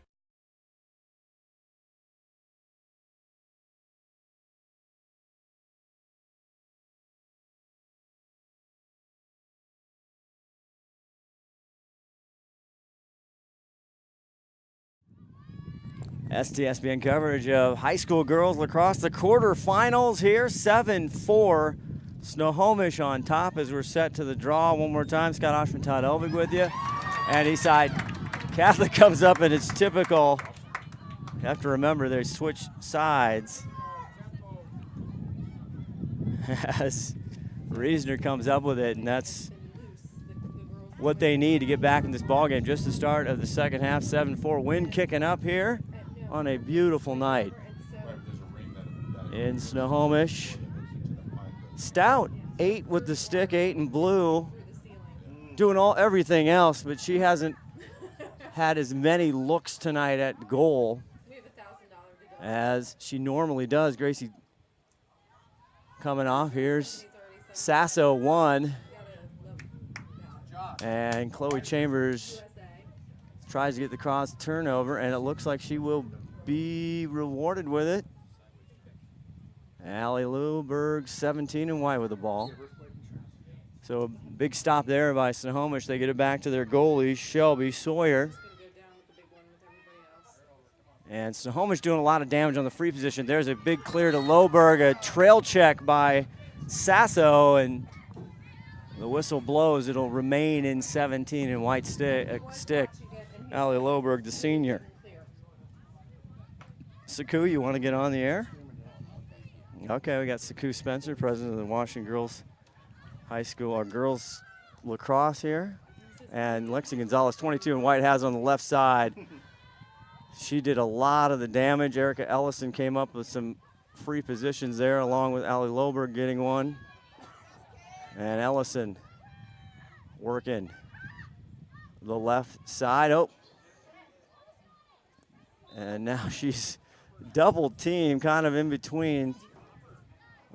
STSPN coverage of high school girls lacrosse, the quarterfinals here, 7-4. Snohomish on top as we're set to the draw. One more time, Scott Ohsman, Todd Elvig with you. And east side, Catholic comes up and it's typical. You have to remember they switch sides. As Reisner comes up with it, and that's what they need to get back in this ballgame. Just the start of the second half, 7-4. Wind kicking up here on a beautiful night in Snohomish. Stout, 8 with the stick, 8 in blue, doing everything else, but she hasn't had as many looks tonight at goal as she normally does. Gracie coming off. Here's Sasso 1, and Chloe Chambers tries to get the cross turnover, and it looks like she will be rewarded with it. Allie Luberg, 17 and white with the ball. So a big stop there by Snohomish. They get it back to their goalie, Shelby Sawyer. And Snohomish doing a lot of damage on the free position. There's a big clear to Loberg, a trail check by Sasso, and the whistle blows. It'll remain in 17 in white stick. Allie Loberg, the senior. Saku, you want to get on the air? Okay, we got Saku Spencer, president of the Washington Girls High School, our girls lacrosse here. And Lexi Gonzalez, 22 in white, has on the left side. She did a lot of the damage. Erica Ellison came up with some free positions there, along with Allie Loberg getting one. And Ellison working the left side. Oh. And now she's double team, kind of in between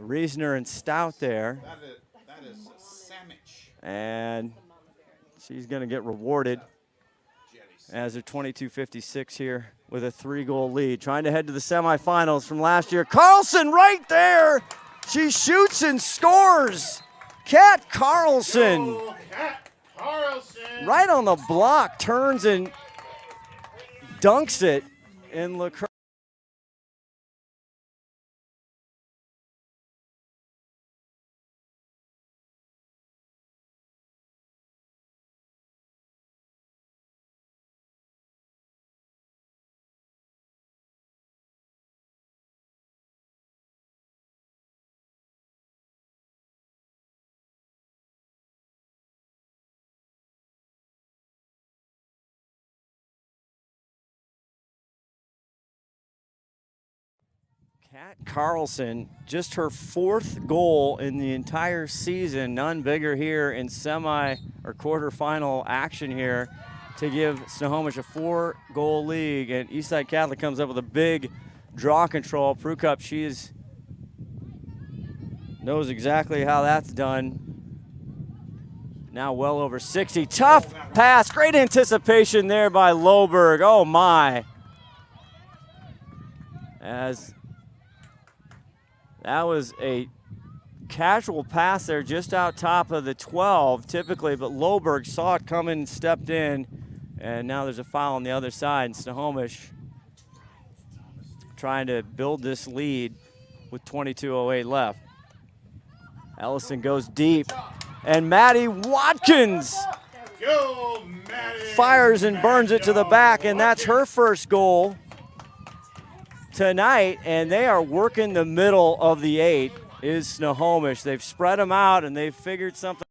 Reisner and Stout there. That is a sandwich. And she's going to get rewarded as they're 22-56 here with a 3-goal lead. Trying to head to the semifinals from last year. Carlson right there. She shoots and scores. Kat Carlson. Go, Kat Carlson. Right on the block, turns and dunks it in lacrosse. Kat Carlson, just her 4th goal in the entire season, none bigger here in semi or quarterfinal action here to give Snohomish a 4-goal lead. And Eastside Catholic comes up with a big draw control. Prukup, she knows exactly how that's done. Now well over 60. Tough pass, great anticipation there by Loberg. Oh my. As that was a casual pass there just out top of the 12 typically, but Loberg saw it coming and stepped in, and now there's a foul on the other side. And Snohomish trying to build this lead with 22:08 left. Ellison goes deep, and Maddie Watkins Go, Maddie. fires and burns it to the back, and that's her first goal tonight. And they are working the middle of the 8 is Snohomish. They've spread them out, and they've figured something.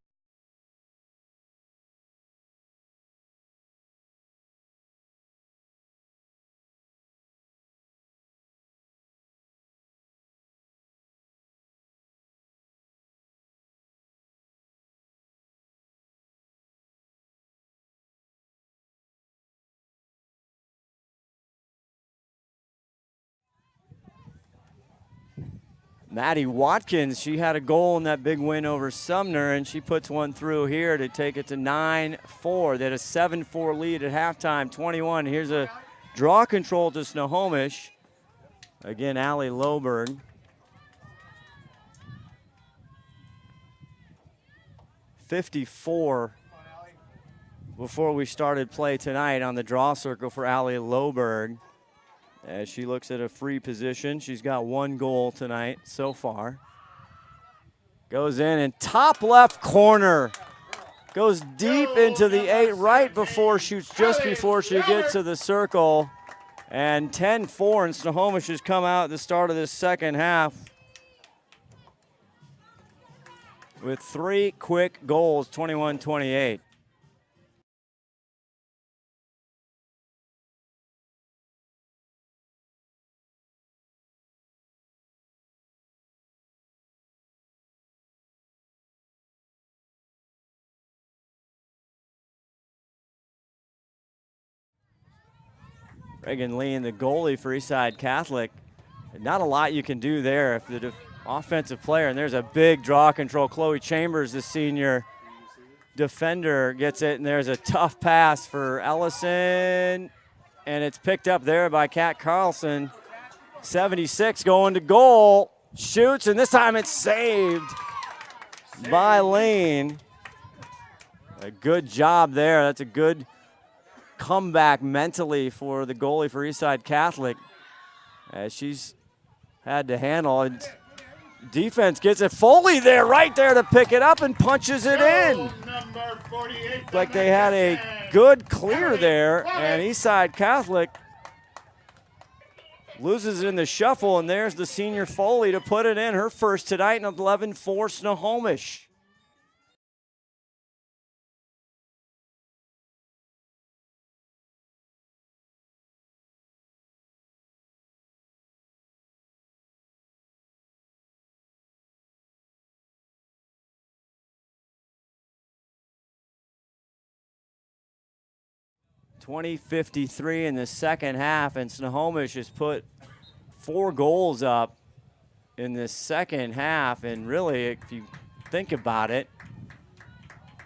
Maddie Watkins, she had a goal in that big win over Sumner, and she puts one through here to take it to 9-4. They had a 7-4 lead at halftime, 21. Here's a draw control to Snohomish. Again, Allie Loberg. .54 before we started play tonight on the draw circle for Allie Loberg. As she looks at a free position, she's got 1 goal tonight so far. Goes in and top left corner. Goes deep into the 8 right before shoots, just before she gets to the circle. And 10-4, and Snohomish has come out at the start of this second half with 3 quick goals, 21-28. Reagan Lean, the goalie for Eastside Catholic. Not a lot you can do there if the offensive player, and there's a big draw control. Chloe Chambers, the senior defender, gets it, and there's a tough pass for Ellison, and it's picked up there by Kat Carlson. 76 going to goal, shoots, and this time it's saved by Lean. A good job there. That's a good comeback mentally for the goalie for Eastside Catholic, as she's had to handle it. Defense gets it. Foley there, right there to pick it up and punches it in. Like they had a good clear there, and Eastside Catholic loses it in the shuffle, and there's the senior Foley to put it in, her first tonight, in 11-4 Snohomish. .20-53 in the second half, and Snohomish has put 4 goals up in the second half, and really, if you think about it,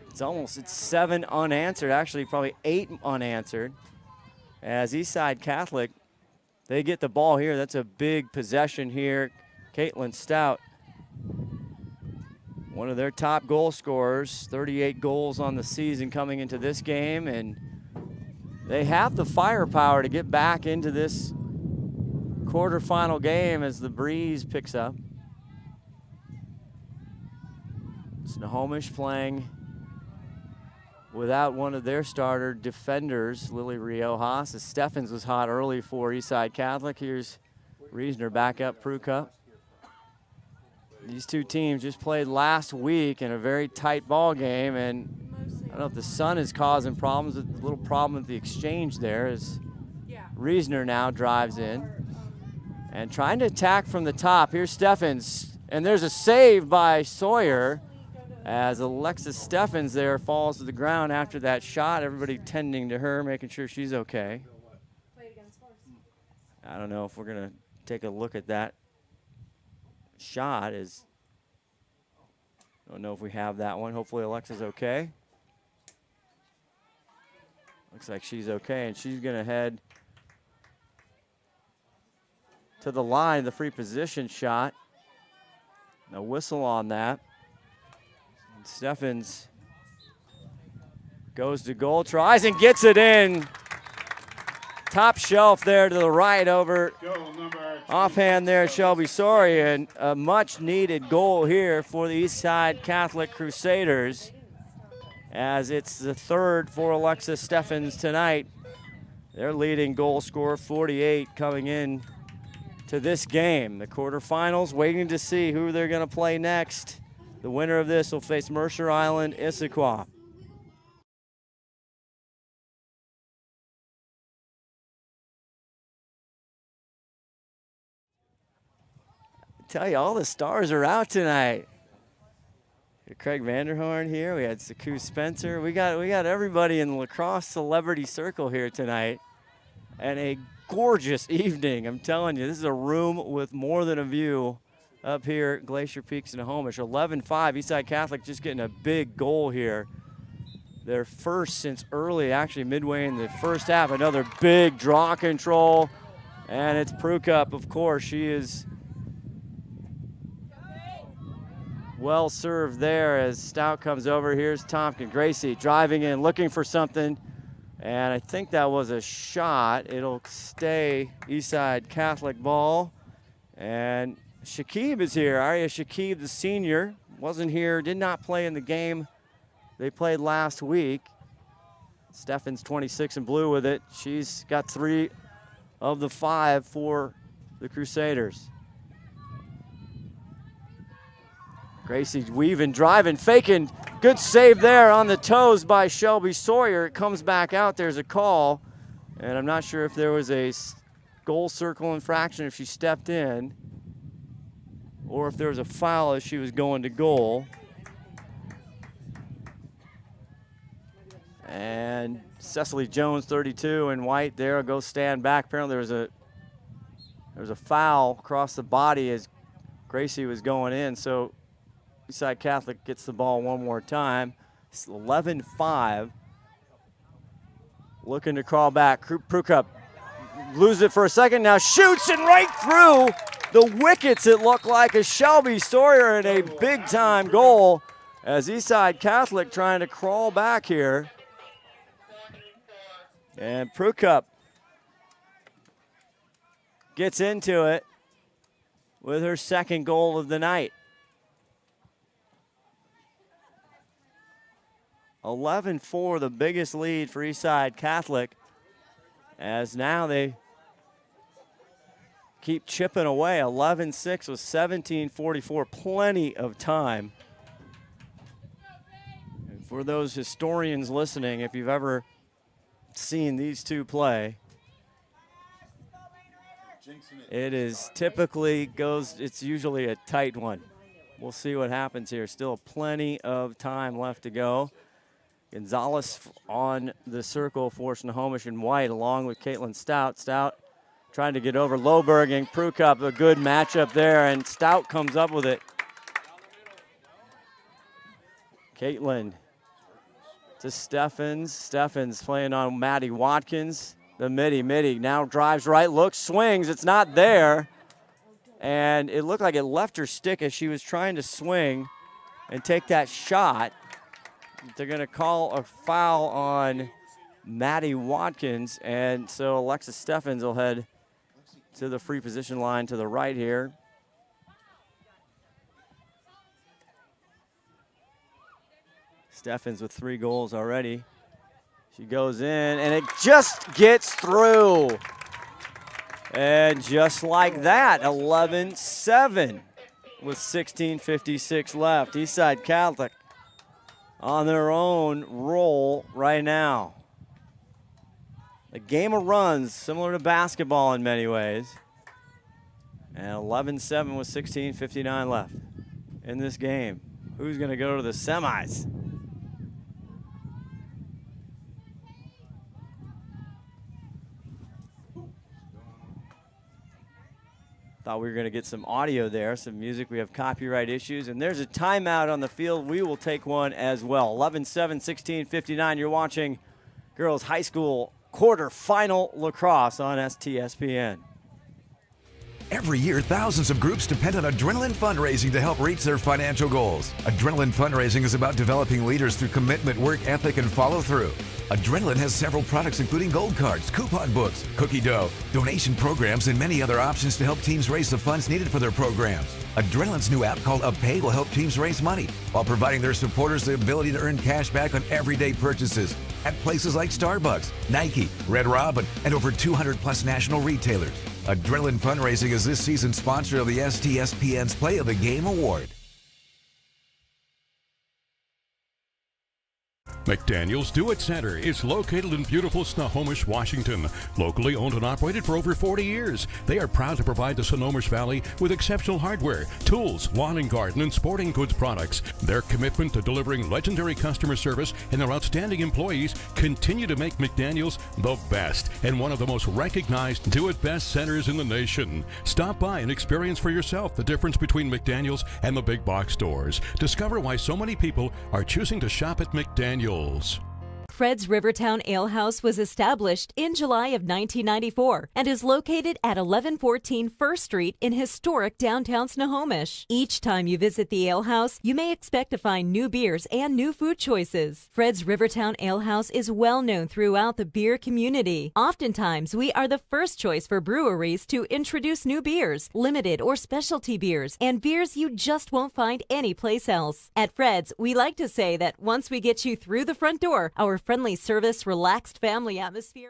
it's 7 unanswered, actually probably 8 unanswered, as Eastside Catholic, they get the ball here. That's a big possession here. Caitlin Stout, one of their top goal scorers, 38 goals on the season coming into this game, and they have the firepower to get back into this quarterfinal game as the breeze picks up. Snohomish playing without one of their starter defenders, Lily Riojas. As Steffens was hot early for Eastside Catholic. Here's Reesner back up Pruka. These two teams just played last week in a very tight ball game, and I don't know if the sun is causing problems. A little problem with the exchange there as Reesner now drives in and trying to attack from the top. Here's Steffens, and there's a save by Sawyer as Alexis Steffens there falls to the ground after that shot. Everybody tending to her, making sure she's okay. I don't know if we're going to take a look at that shot. I don't know if we have that one. Hopefully Alexis okay. Looks like she's okay, and she's going to head to the line, the free position shot. No whistle on that. And Steffens goes to goal, tries and gets it in. Top shelf there to the right over. Offhand there, Shelby Sawyer, and a much-needed goal here for the Eastside Catholic Crusaders, as it's the third for Alexis Steffens tonight. Their leading goal scorer, 48, coming in to this game. The quarterfinals, waiting to see who they're going to play next. The winner of this will face Mercer Island Issaquah. I tell you, all the stars are out tonight. Craig Vanderhorn here. We had Saku Spencer. We got everybody in the lacrosse celebrity circle here tonight, and a gorgeous evening. I'm telling you, this is a room with more than a view up here at Glacier Peak, Snohomish. 11-5. Eastside Catholic just getting a big goal here. Their first since early, actually midway in the first half. Another big draw control, and it's Prukup. Of course, she is well served there as Stout comes over. Here's Tompkin. Gracie driving in, looking for something, and I think that was a shot. It'll stay Eastside Catholic ball, and Shakib is here. Arya Shakib, the senior, wasn't here, did not play in the game they played last week. Steffens 26 in blue with it. She's got 3 of the 5 for the Crusaders. Gracie weaving, driving, faking. Good save there on the toes by Shelby Sawyer. It comes back out. There's a call. And I'm not sure if there was a goal circle infraction if she stepped in, or if there was a foul as she was going to goal. And Cecily Jones, 32, in white there, will go stand back. Apparently there was a foul across the body as Gracie was going in. So Eastside Catholic gets the ball one more time. It's 11-5. Looking to crawl back. Prukup loses it for a second, now shoots and right through the wickets, it looked like, as Shelby Sawyer in a big-time goal as Eastside Catholic trying to crawl back here. And Prukup gets into it with her second goal of the night. 11-4, the biggest lead for Eastside Catholic, as now they keep chipping away. 11-6 with 17:44, plenty of time. And for those historians listening, if you've ever seen these two play, it is typically it's usually a tight one. We'll see what happens here. Still plenty of time left to go. Gonzalez on the circle for Snohomish in white, along with Caitlin Stout. Stout trying to get over Loberg and Prukup, a good matchup there, and Stout comes up with it. Caitlin to Steffens. Steffens playing on Maddie Watkins. The midi now drives right, looks, swings, it's not there. And it looked like it left her stick as she was trying to swing and take that shot. They're gonna call a foul on Maddie Watkins, and so Alexis Steffens will head to the free position line to the right here. Steffens with 3 goals already. She goes in, and it just gets through. And just like that, 11-7 with 16:56 left. Eastside Catholic on their own roll right now. A game of runs, similar to basketball in many ways. And 11-7 with 16:59 left in this game. Who's going to go to the semis? Thought we were going to get some audio there, some music. We have copyright issues, and there's a timeout on the field. We will take one as well. 11-7, 16:59. You're watching girls high school quarterfinal lacrosse on STSPN. Every year, thousands of groups depend on Adrenaline fundraising to help reach their financial goals. Adrenaline fundraising is about developing leaders through commitment, work ethic, and follow through. Adrenaline has several products including gold cards, coupon books, cookie dough, donation programs, and many other options to help teams raise the funds needed for their programs. Adrenaline's new app called UpPay will help teams raise money while providing their supporters the ability to earn cash back on everyday purchases at places like Starbucks, Nike, Red Robin, and over 200 plus national retailers. Adrenaline Fundraising is this season's sponsor of the STSPN's Play of the Game Award. McDaniel's Do-It Center is located in beautiful Snohomish, Washington. Locally owned and operated for over 40 years, they are proud to provide the Snohomish Valley with exceptional hardware, tools, lawn and garden, and sporting goods products. Their commitment to delivering legendary customer service and their outstanding employees continue to make McDaniel's the best and one of the most recognized do-it-best centers in the nation. Stop by and experience for yourself the difference between McDaniel's and the big box stores. Discover why so many people are choosing to shop at McDaniel's. Fred's Rivertown Ale House was established in July of 1994 and is located at 1114 First Street in historic downtown Snohomish. Each time you visit the ale house, you may expect to find new beers and new food choices. Fred's Rivertown Ale House is well known throughout the beer community. Oftentimes, we are the first choice for breweries to introduce new beers, limited or specialty beers, and beers you just won't find anyplace else. At Fred's, we like to say that once we get you through the front door, our friendly service, relaxed family atmosphere,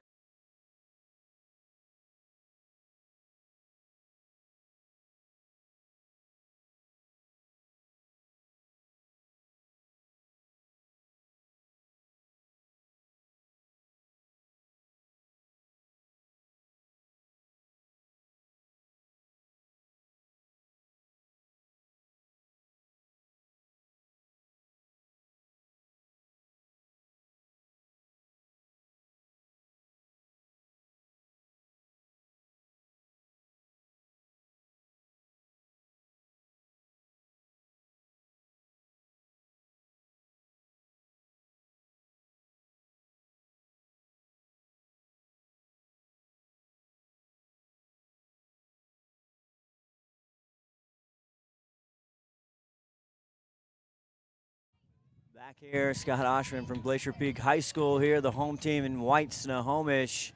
Back here, Scott Ohsman from Glacier Peak High School here, the home team in white, Snohomish.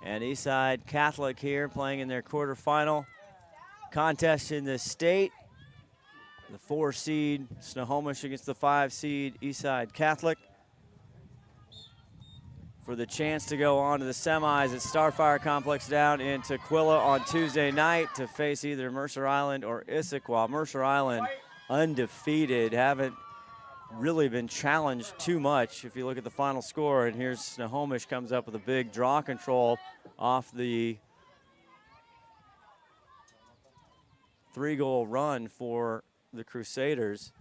And Eastside Catholic here playing in their quarterfinal contest in the state. The 4 seed Snohomish against the 5 seed Eastside Catholic for the chance to go on to the semis at Starfire Complex down in Tukwila on Tuesday night to face either Mercer Island or Issaquah. Mercer Island undefeated, haven't really been challenged too much if you look at the final score. And here's Snohomish comes up with a big draw control off the 3-goal run for the Crusaders,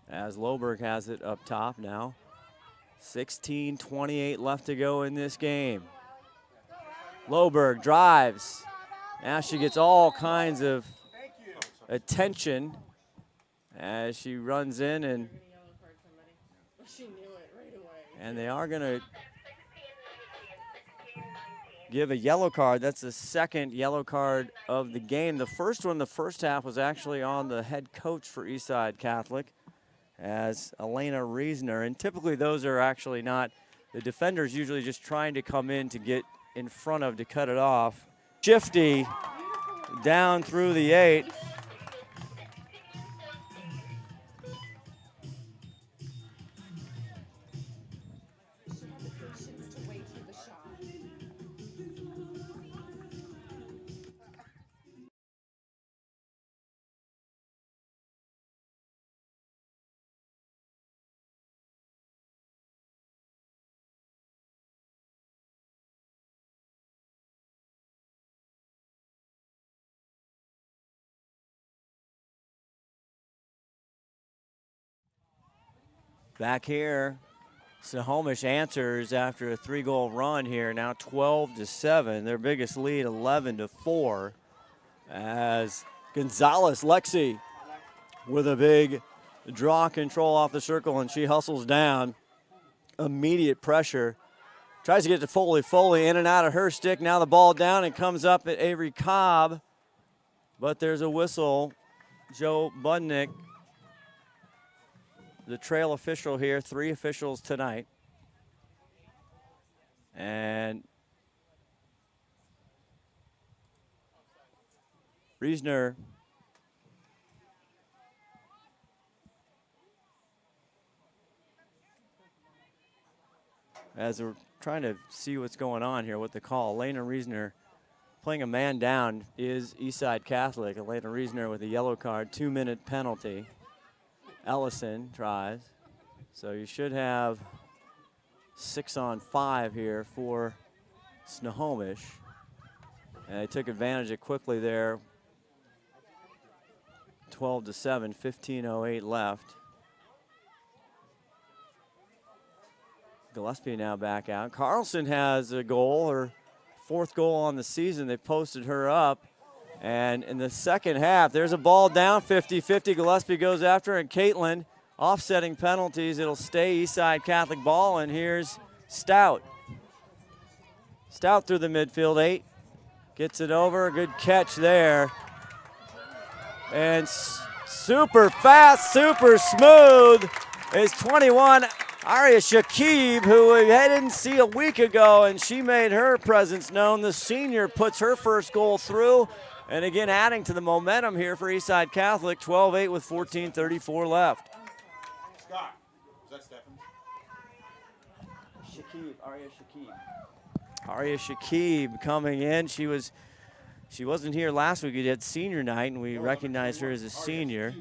as Loberg has it up top now. 16:28 left to go in this game. Loberg drives. Now she gets all kinds of attention as she runs in, and they are going to give a yellow card. That's the second yellow card of the game. The first one, the first half, was actually on the head coach for Eastside Catholic, as Elena Reisner. And typically those are actually not, the defender's usually just trying to come in to get in front of, to cut it off. Shifty down through the 8. Back here, Snohomish answers after a 3-goal run here, now 12-7. Their biggest lead, 11-4, as Gonzalez Lexi with a big draw control off the circle, and she hustles down. Immediate pressure. Tries to get to Foley. Foley in and out of her stick. Now the ball down and comes up at Avery Cobb, but there's a whistle. Joe Budnick, the trail official here, 3 officials tonight. And Reisner as we're trying to see what's going on here with the call. Elena Reisner playing a man down is Eastside Catholic. Elena Reisner with a yellow card, 2-minute penalty. Ellison tries. So you should have 6-on-5 here for Snohomish. And they took advantage of it quickly there. 12-7, 15:08 left. Gillespie now back out. Carlson has a goal, her 4th goal on the season. They posted her up. And in the second half, there's a ball down 50-50. Gillespie goes after, and Caitlin offsetting penalties. It'll stay Eastside Catholic ball, and here's Stout. Stout through the midfield, 8. Gets it over, good catch there. And super fast, super smooth is 21, Aria Shakib, who I didn't see a week ago, and she made her presence known. The senior puts her first goal through. And again, adding to the momentum here for Eastside Catholic, 12-8 with 14:34 left. Scott, is that Stephens? Shakib, Aria Shakib. Aria Shakib coming in. She wasn't here last week. We had senior night, and we recognized her as a senior.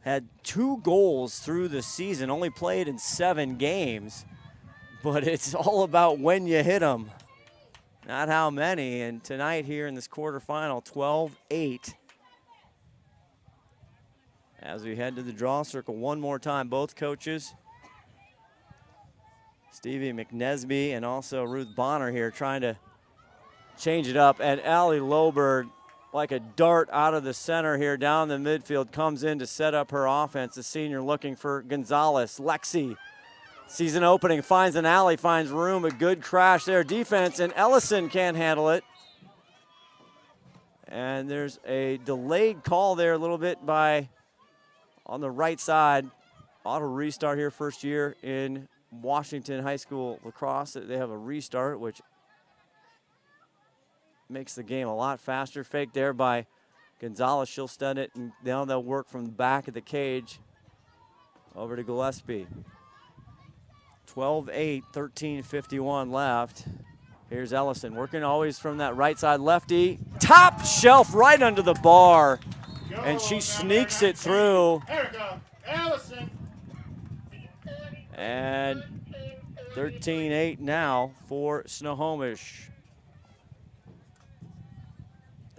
Had 2 goals through the season, only played in 7 games. But it's all about when you hit them, not how many. And tonight here in this quarterfinal, 12-8. As we head to the draw circle one more time, both coaches, Stevie McNesby and also Ruth Bonner here, trying to change it up. And Allie Loberg, like a dart out of the center here down the midfield, comes in to set up her offense. The senior looking for Gonzalez. Lexi, season opening, finds an alley, finds room, a good crash there. Defense, and Ellison can't handle it. And there's a delayed call there a little bit by on the right side. Auto restart here, first year in Washington high school lacrosse. They have a restart, which makes the game a lot faster. Fake there by Gonzalez. She'll stun it, and now they'll work from the back of the cage over to Gillespie. 12-8, 13:51 left. Here's Ellison working always from that right side lefty. Top shelf right under the bar, and she sneaks it through. There we go. Ellison. And 13-8 now for Snohomish.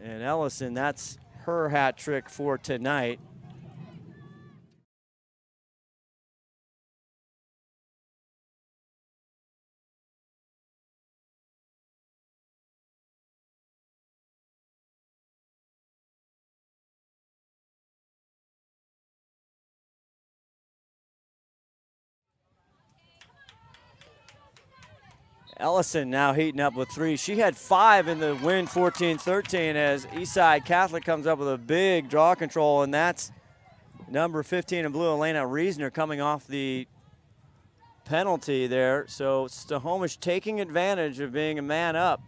And Ellison, that's her hat trick for tonight. Ellison now heating up with 3. She had 5 in the win, 14-13, as Eastside Catholic comes up with a big draw control, and that's number 15 in blue, Elena Reisner, coming off the penalty there. So Snohomish taking advantage of being a man up.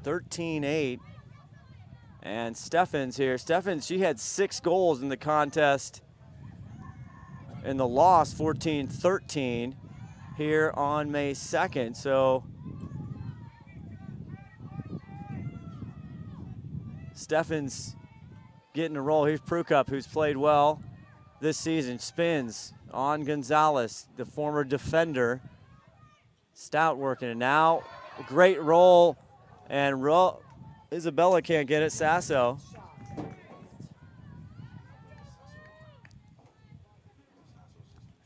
13-8. And Steffens here. Steffens, she had 6 goals in the contest in the loss, 14-13. Here on May 2nd, so Steffens getting a roll. Here's Prukup, who's played well this season. Spins on Gonzalez, the former defender. Stout working it now. Great roll, and Isabella can't get it. Sasso.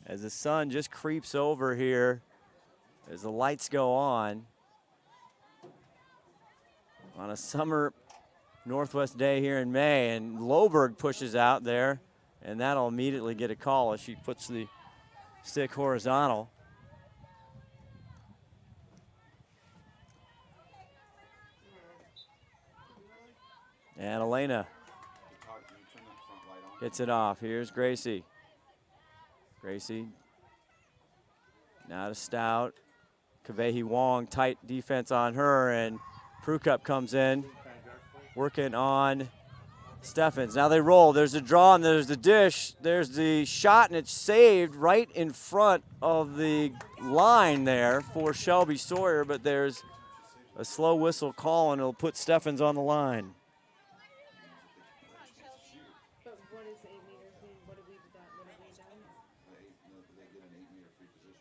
As the sun just creeps over here as the lights go on a summer Northwest day here in May, and Loberg pushes out there, and that'll immediately get a call as she puts the stick horizontal. And Elena gets it off. Here's Gracie. Gracie now to Stout. Kavehi Wong, tight defense on her, and Prukup comes in, working on Steffens. Now they roll. There's a draw, and there's the dish. There's the shot, and it's saved right in front of the line there for Shelby Sawyer, but there's a slow whistle call, and it'll put Steffens on the line.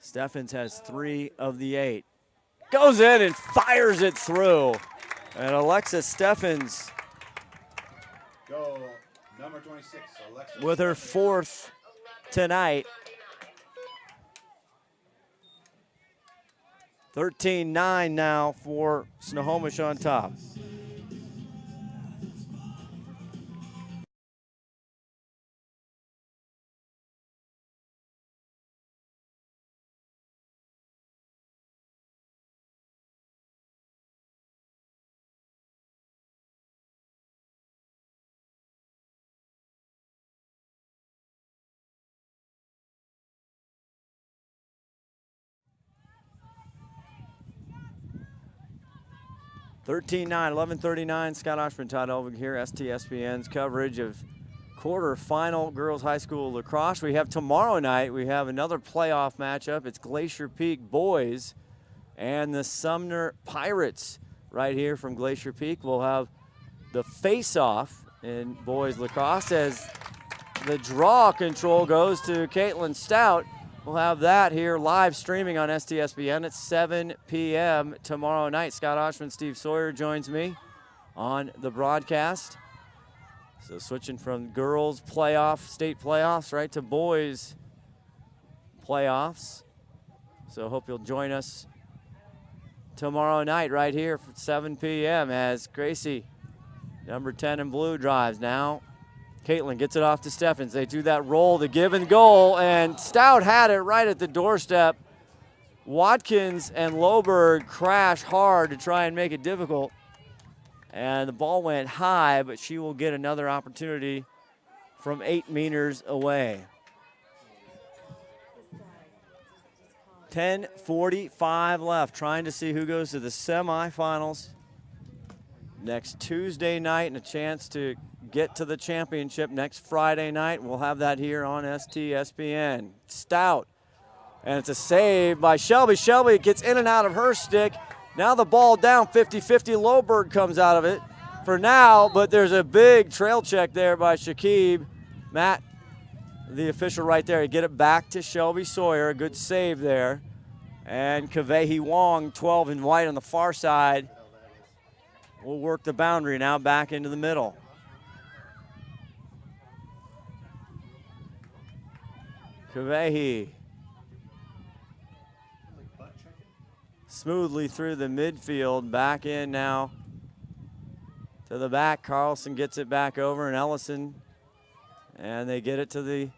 Steffens has 3 of the 8. Goes in and fires it through. And Alexis Steffens Go, number 26, Alexis with her 4th tonight. 13-9 now for Snohomish on top. (13-9), 11:39. Scott Ohsman, Todd Elvig here. STSPN's coverage of quarterfinal girls high school lacrosse. We have tomorrow night. We have another playoff matchup. It's Glacier Peak boys and the Sumner Pirates right here from Glacier Peak. We'll have the face-off in boys lacrosse as the draw control goes to Caitlin Stout. We'll have that here live streaming on STSPN at 7 p.m. tomorrow night. Scott Ohsman, Steve Sawyer joins me on the broadcast. So switching from girls playoff, state playoffs, right to boys playoffs. So hope you'll join us tomorrow night right here for 7 p.m. as Gracie, number 10 in blue, drives now. Caitlin gets it off to Steffens. They do that roll, the give and goal, and Stout had it right at the doorstep. Watkins and Loberg crash hard to try and make it difficult. And the ball went high, but she will get another opportunity from 8 meters away. 10:45 left, trying to see who goes to the semifinals next Tuesday night and a chance to get to the championship next Friday night. We'll have that here on STSPN. Stout, and it's a save by Shelby. Shelby gets in and out of her stick. Now the ball down, 50-50. Loberg comes out of it for now, but there's a big trail check there by Shakib. Matt, the official right there, get it back to Shelby Sawyer. A good save there. And Kavehi Wong, 12 in white on the far side, will work the boundary now back into the middle. Kavehi smoothly through the midfield, back in now to the back. Carlson gets it back over, and Ellison, and they get it to the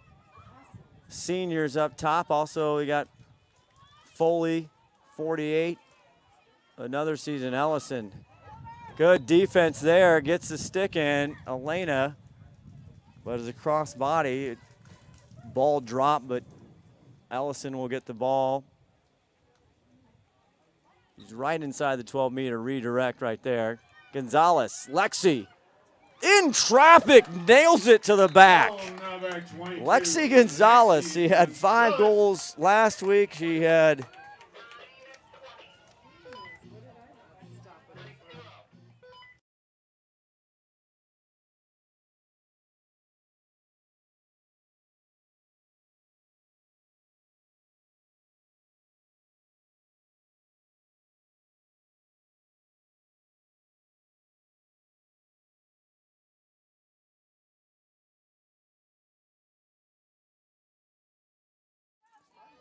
seniors up top. Also, we got Foley, 48, another season. Ellison, good defense there, gets the stick in. Elena, but it's a cross body. Ball drop, but Ellison will get the ball. He's right inside the 12-meter redirect right there. Gonzalez, Lexi, in traffic, nails it to the back. Lexi Gonzalez, she had 5 goals last week. She had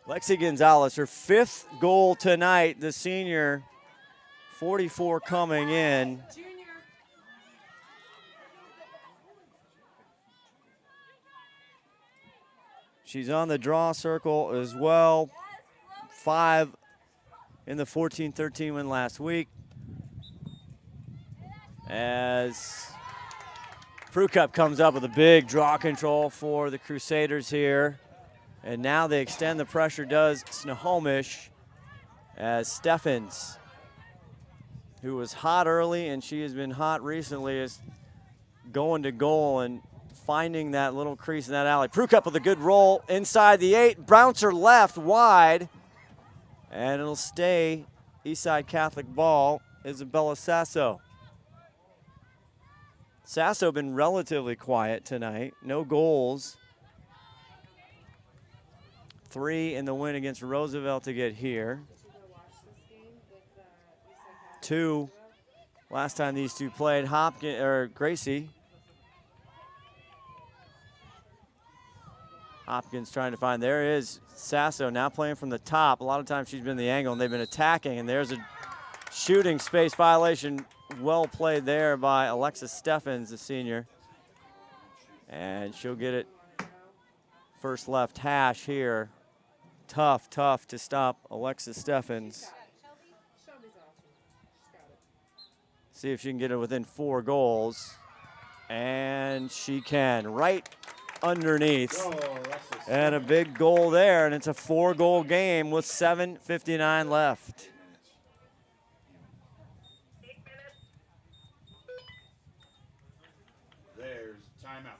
Lexi Gonzalez, her 5th goal tonight, the senior, 44 coming in. She's on the draw circle as well. 5 in the 14-13 win last week. As Prukup comes up with a big draw control for the Crusaders here. And now they extend the pressure, does Snohomish, as Steffens, who was hot early and she has been hot recently, is going to goal and finding that little crease in that alley. Prukup with a good roll inside the 8, bouncer left wide, and it'll stay Eastside Catholic ball. Isabella Sasso. Sasso been relatively quiet tonight, no goals. 3 in the win against Roosevelt to get here. 2 last time these two played. Hopkins or Gracie. Hopkins trying to find. There is Sasso now playing from the top. A lot of times she's been the angle and they've been attacking, and there's a shooting space violation. Well played there by Alexis Steffens, the senior. And she'll get it first left hash here. Tough to stop Alexis Steffens. See if she can get it within 4 goals. And she can, right underneath. And a big goal there, and it's a 4-goal game with 7:59 left. There's timeout.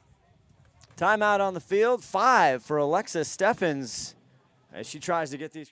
Timeout on the field, 5 for Alexis Steffens as she tries to get these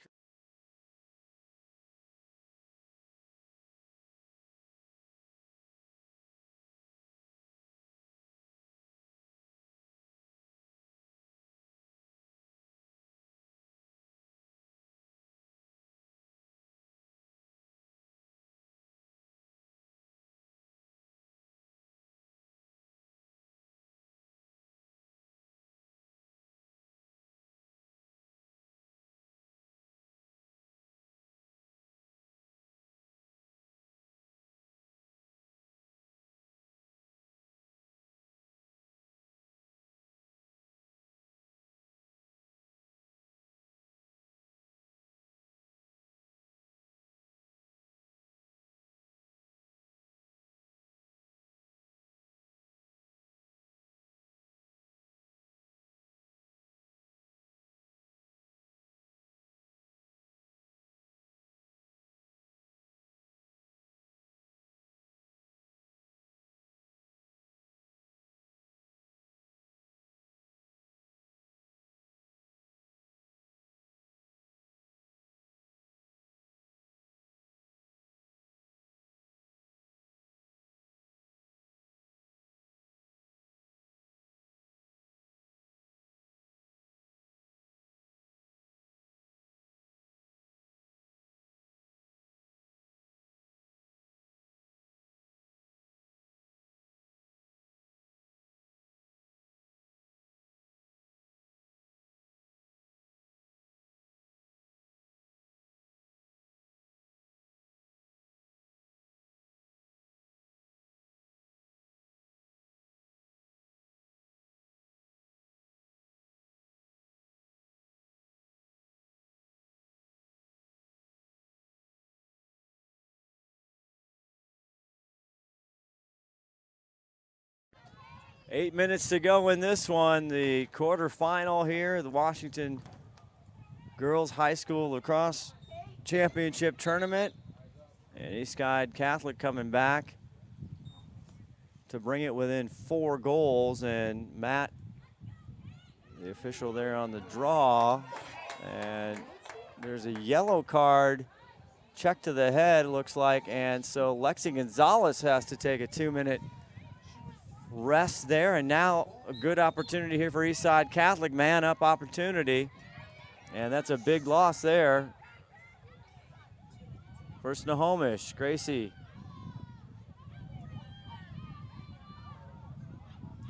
8 minutes to go in this one, the quarterfinal here, the Washington Girls High School Lacrosse Championship Tournament. And Eastside Catholic coming back to bring it within 4 goals. And Matt, the official there on the draw, and there's a yellow card, check to the head, looks like, and so Lexi Gonzalez has to take a 2-minute rest there, and now a good opportunity here for Eastside Catholic, man up opportunity, and that's a big loss there. For Snohomish, Gracie.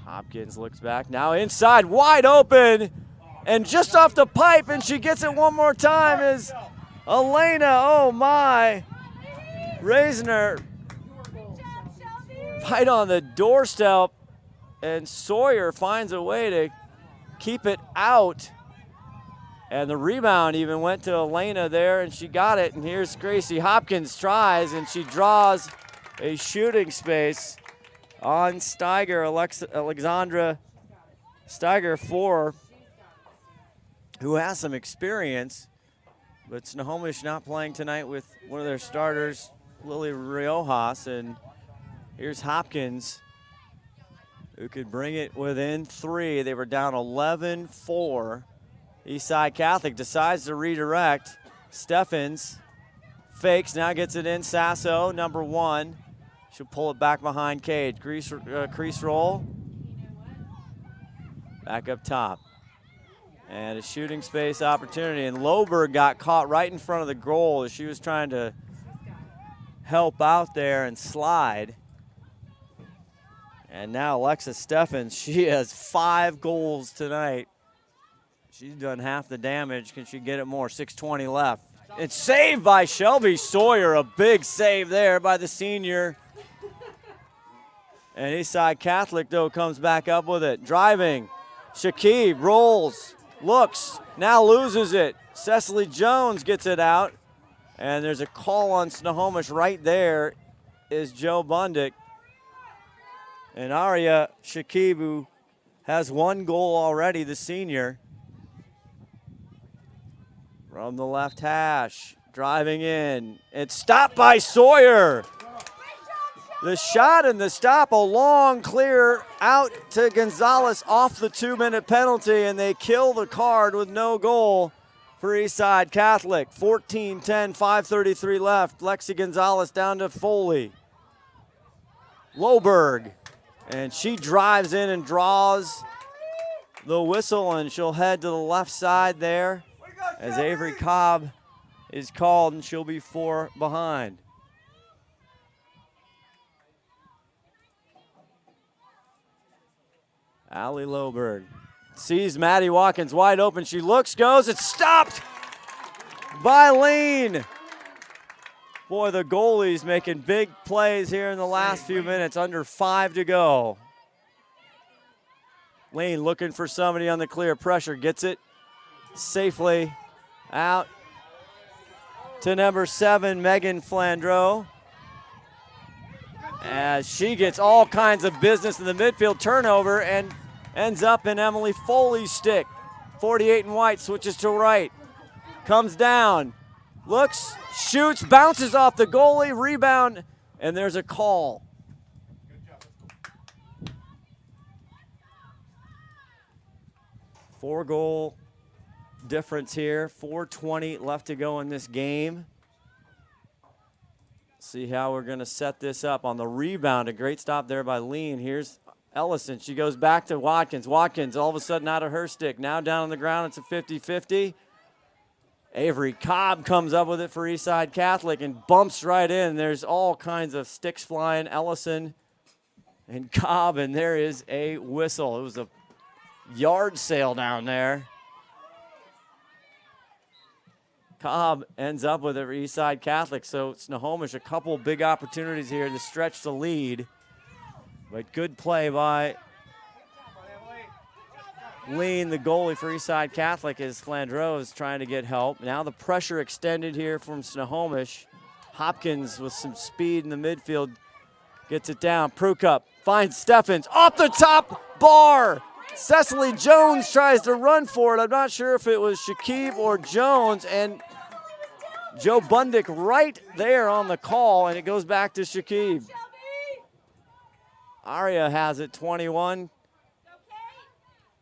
Hopkins looks back, now inside, wide open, and just off the pipe, and she gets it one more time is Elena, oh my. Reisner right on the doorstep, and Sawyer finds a way to keep it out. And the rebound even went to Elena there, and she got it. And here's Gracie Hopkins tries, and she draws a shooting space on Steiger, Alexandra Steiger, 4, who has some experience. But Snohomish not playing tonight with one of their starters, Lily Riojas. And here's Hopkins, who could bring it within 3. They were down 11-4. Eastside Catholic decides to redirect. Steffens fakes, now gets it in. Sasso, number 1. She'll pull it back behind Cage. Crease roll. Back up top. And a shooting space opportunity. And Loberg got caught right in front of the goal as she was trying to help out there and slide. And now Alexa Steffens, she has 5 goals tonight. She's done half the damage. Can she get it more? 6:20 left. It's saved by Shelby Sawyer. A big save there by the senior. And Eastside Catholic, though, comes back up with it. Driving. Shakib rolls, looks, now loses it. Cecily Jones gets it out. And there's a call on Snohomish right there is Joe Bundick. And Aria Shakibu has 1 goal already, the senior. From the left hash, driving in. It's stopped by Sawyer. The shot and the stop, a long clear out to Gonzalez off the 2-minute penalty, and they kill the card with no goal for Eastside Catholic. 14-10, 5:33 left. Lexi Gonzalez down to Foley. Loberg, and she drives in and draws the whistle, and she'll head to the left side there as Avery Cobb is called, and she'll be 4 behind. Allie Loberg sees Maddie Watkins wide open. She looks, goes, it's stopped by Lean. Boy, the goalie's making big plays here in the last few minutes, under 5 to go. Lean looking for somebody on the clear, pressure, gets it safely out to number 7, Megan Flandreau. As she gets all kinds of business in the midfield, turnover, and ends up in Emily Foley's stick. 48 and white, switches to right. Comes down, looks, shoots, bounces off the goalie, rebound, and there's a call. Four-goal difference here, 4:20 left to go in this game. See how we're gonna set this up on the rebound. A great stop there by Lean. Here's Ellison, she goes back to Watkins. Watkins all of a sudden out of her stick. Now down on the ground, it's a 50-50. Avery Cobb comes up with it for Eastside Catholic and bumps right in. There's all kinds of sticks flying. Ellison and Cobb, and there is a whistle. It was a yard sale down there. Cobb ends up with it for Eastside Catholic, so Snohomish a couple big opportunities here to stretch the lead. But good play by Lean, the goalie for Eastside Catholic, as Flandreau is trying to get help. Now the pressure extended here from Snohomish. Hopkins with some speed in the midfield gets it down. Prukup finds Steffens off the top bar. Cecily Jones tries to run for it. I'm not sure if it was Shakib or Jones, and Joe Bundick right there on the call, and it goes back to Shakib. Aria has it 21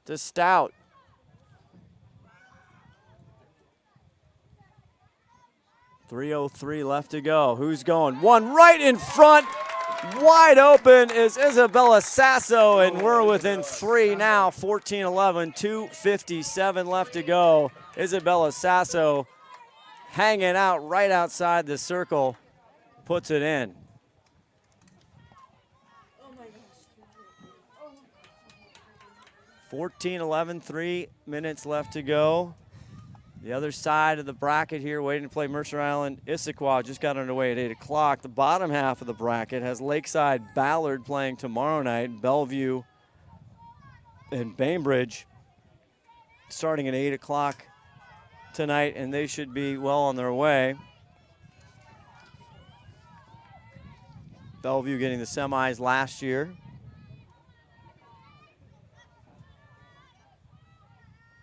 to Stout. .303 left to go. Who's going? One right in front. Wide open is Isabella Sasso, and we're within 3 now. 14-11, 2:57 left to go. Isabella Sasso hanging out right outside the circle, puts it in. 14-11, 3 minutes left to go. The other side of the bracket here, waiting to play Mercer Island. Issaquah just got underway at 8 o'clock. The bottom half of the bracket has Lakeside Ballard playing tomorrow night. Bellevue and Bainbridge starting at 8 o'clock tonight, and they should be well on their way. Bellevue getting the semis last year.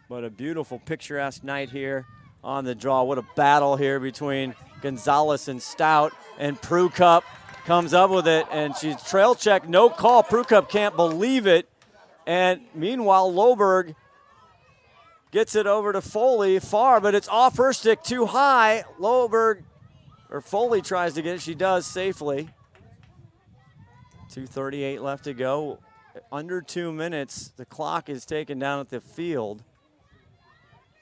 But a beautiful picturesque night here on the draw. What a battle here between Gonzalez and Stout, and Prucup comes up with it, and she's trail check, no call. Prucup can't believe it. And meanwhile, Loberg gets it over to Foley far, but it's off her stick too high. Foley tries to get it. She does safely. 2:38 left to go. Under 2 minutes, the clock is taken down at the field.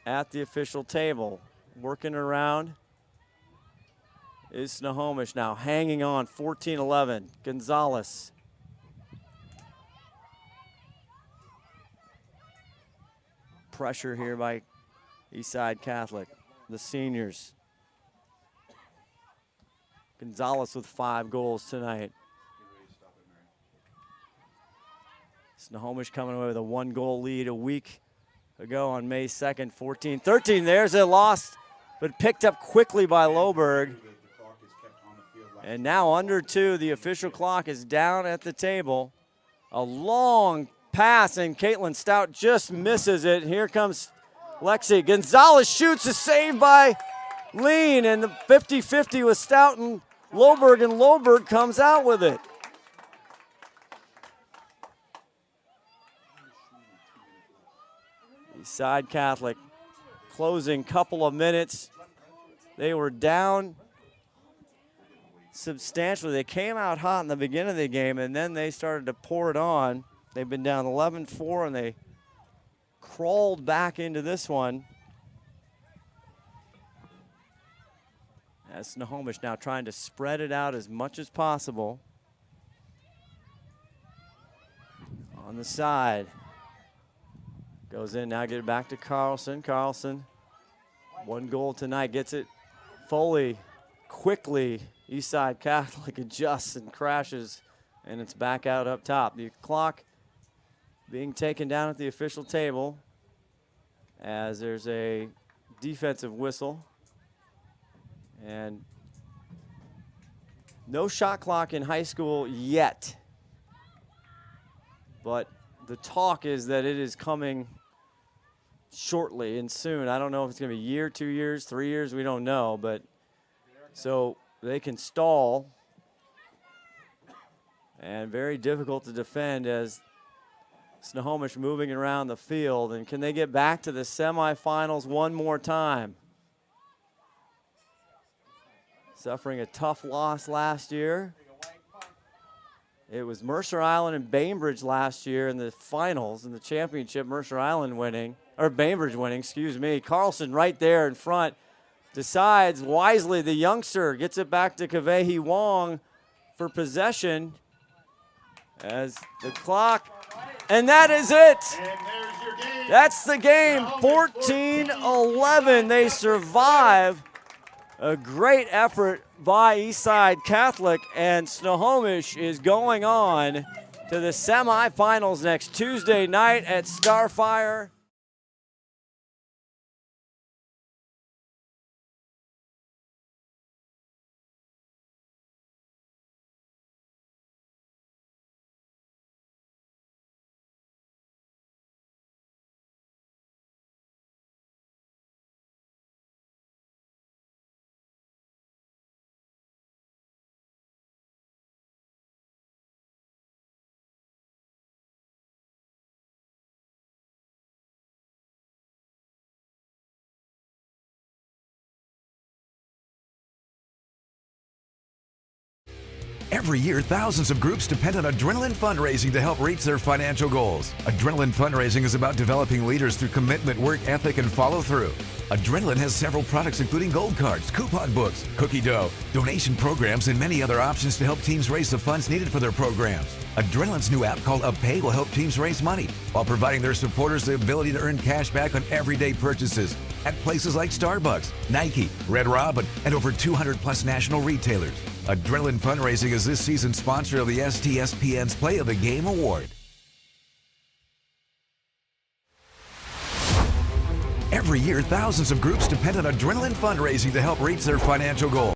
At the official table, working around is Snohomish now, hanging on, 14-11. Gonzalez. Pressure here by Eastside Catholic, the seniors. Gonzalez with 5 goals tonight. Snohomish coming away with a 1-goal lead a week ago on May 2nd, 14-13. There's a loss, but picked up quickly by Loberg. And now under 2, the official clock is down at the table. A long pass, and Caitlin Stout just misses it. Here comes Lexi. Gonzalez shoots, a save by Lean, and the 50-50 with Stout and Loberg comes out with it. Eastside Catholic closing couple of minutes. They were down substantially. They came out hot in the beginning of the game, and then they started to pour it on. They've been down 11-4, and they crawled back into this one. As Snohomish now trying to spread it out as much as possible. On the side. Goes in, now get it back to Carlson. Carlson, 1 goal tonight, gets it. Foley quickly, Eastside Catholic adjusts and crashes, and it's back out up top. The clock being taken down at the official table as there's a defensive whistle. And no shot clock in high school yet, but the talk is that it is coming shortly and soon. I don't know if it's going to be a year, 2 years, 3 years, we don't know, but so they can stall, and very difficult to defend as Snohomish moving around the field. And can they get back to the semifinals one more time? Suffering a tough loss last year. It was Mercer Island and Bainbridge last year in the finals, in the championship, Mercer Island winning, or Bainbridge winning, excuse me. Carlson right there in front decides wisely, the youngster gets it back to Kavehi Wong for possession as the clock, and that is it. That's the game, 14-11. They survive. A great effort by Eastside Catholic, and Snohomish is going on to the semifinals next Tuesday night at Starfire. Every year, thousands of groups depend on Adrenaline fundraising to help reach their financial goals. Adrenaline fundraising is about developing leaders through commitment, work ethic, and follow through. Adrenaline has several products including gold cards, coupon books, cookie dough, donation programs, and many other options to help teams raise the funds needed for their programs. Adrenaline's new app called UpPay will help teams raise money while providing their supporters the ability to earn cash back on everyday purchases at places like Starbucks, Nike, Red Robin, and over 200 plus national retailers. Adrenaline Fundraising is this season's sponsor of the STSPN's Play of the Game Award. Every year, thousands of groups depend on Adrenaline fundraising to help reach their financial goals.